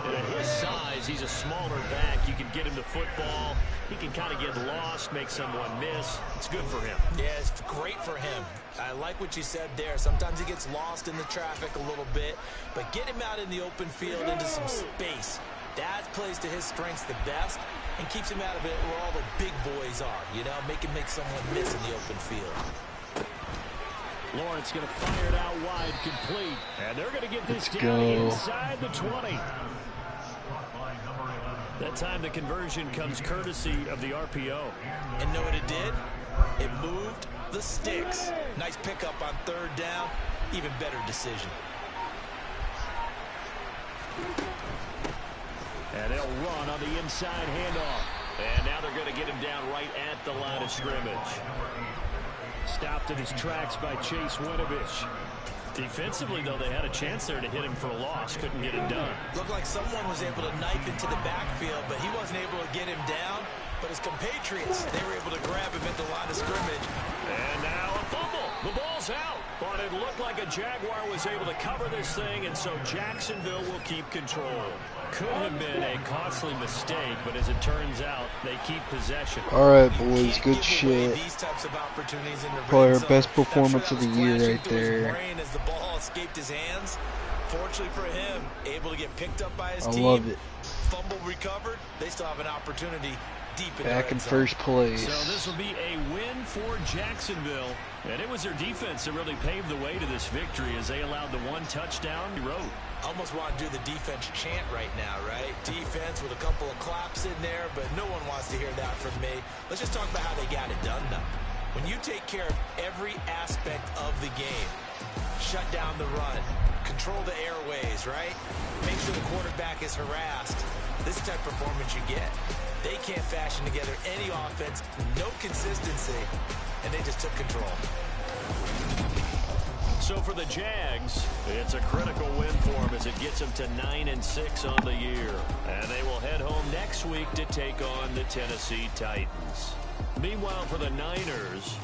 Speaker 3: And at his size, he's a smaller back. You can get him the football. He can kind of get lost, make someone miss. It's good for him.
Speaker 4: Yeah, it's great for him. I like what you said there. Sometimes he gets lost in the traffic a little bit, but get him out in the open field into some space. That plays to his strengths the best and keeps him out of it where all the big boys are, you know, make someone miss in the open field.
Speaker 3: Lawrence going to fire it out wide, complete. And they're going to get this down inside the 20. That time the conversion comes courtesy of the RPO.
Speaker 4: And know what it did? It moved the sticks. Nice pickup on third down. Even better decision.
Speaker 3: And they'll run on the inside handoff. And now they're going to get him down right at the line of scrimmage. Stopped in his tracks by Chase Winovich. Defensively, though, they had a chance there to hit him for a loss. Couldn't get it done.
Speaker 4: Looked like someone was able to knife into the backfield, but he wasn't able to get him down. But his compatriots, they were able to grab him at the line of scrimmage.
Speaker 3: And now a fumble. The ball's out. But it looked like a Jaguar was able to cover this thing, and so Jacksonville will keep control. Could have been a costly mistake, but as it turns out, they keep possession.
Speaker 1: All right, boys, good shit. Probably our best performance of the year right there.
Speaker 4: As the ball escaped his hands, fortunately for him, able to get picked up by his team.
Speaker 1: I love it.
Speaker 4: Fumble recovered. They still have an opportunity deep in
Speaker 1: back in first place.
Speaker 3: So this will be a win for Jacksonville, and it was their defense that really paved the way to this victory as they allowed the 1 touchdown he wrote.
Speaker 4: Almost want to do the defense chant right now, right? Defense with a couple of claps in there, but no one wants to hear that from me. Let's just talk about how they got it done, though. When you take care of every aspect of the game, shut down the run, control the airways, right? Make sure the quarterback is harassed. This type of performance you get. They can't fashion together any offense, no consistency, and they just took control.
Speaker 3: So for the Jags, it's a critical win for them as it gets them to 9-6 on the year. And they will head home next week to take on the Tennessee Titans. Meanwhile, for the Niners,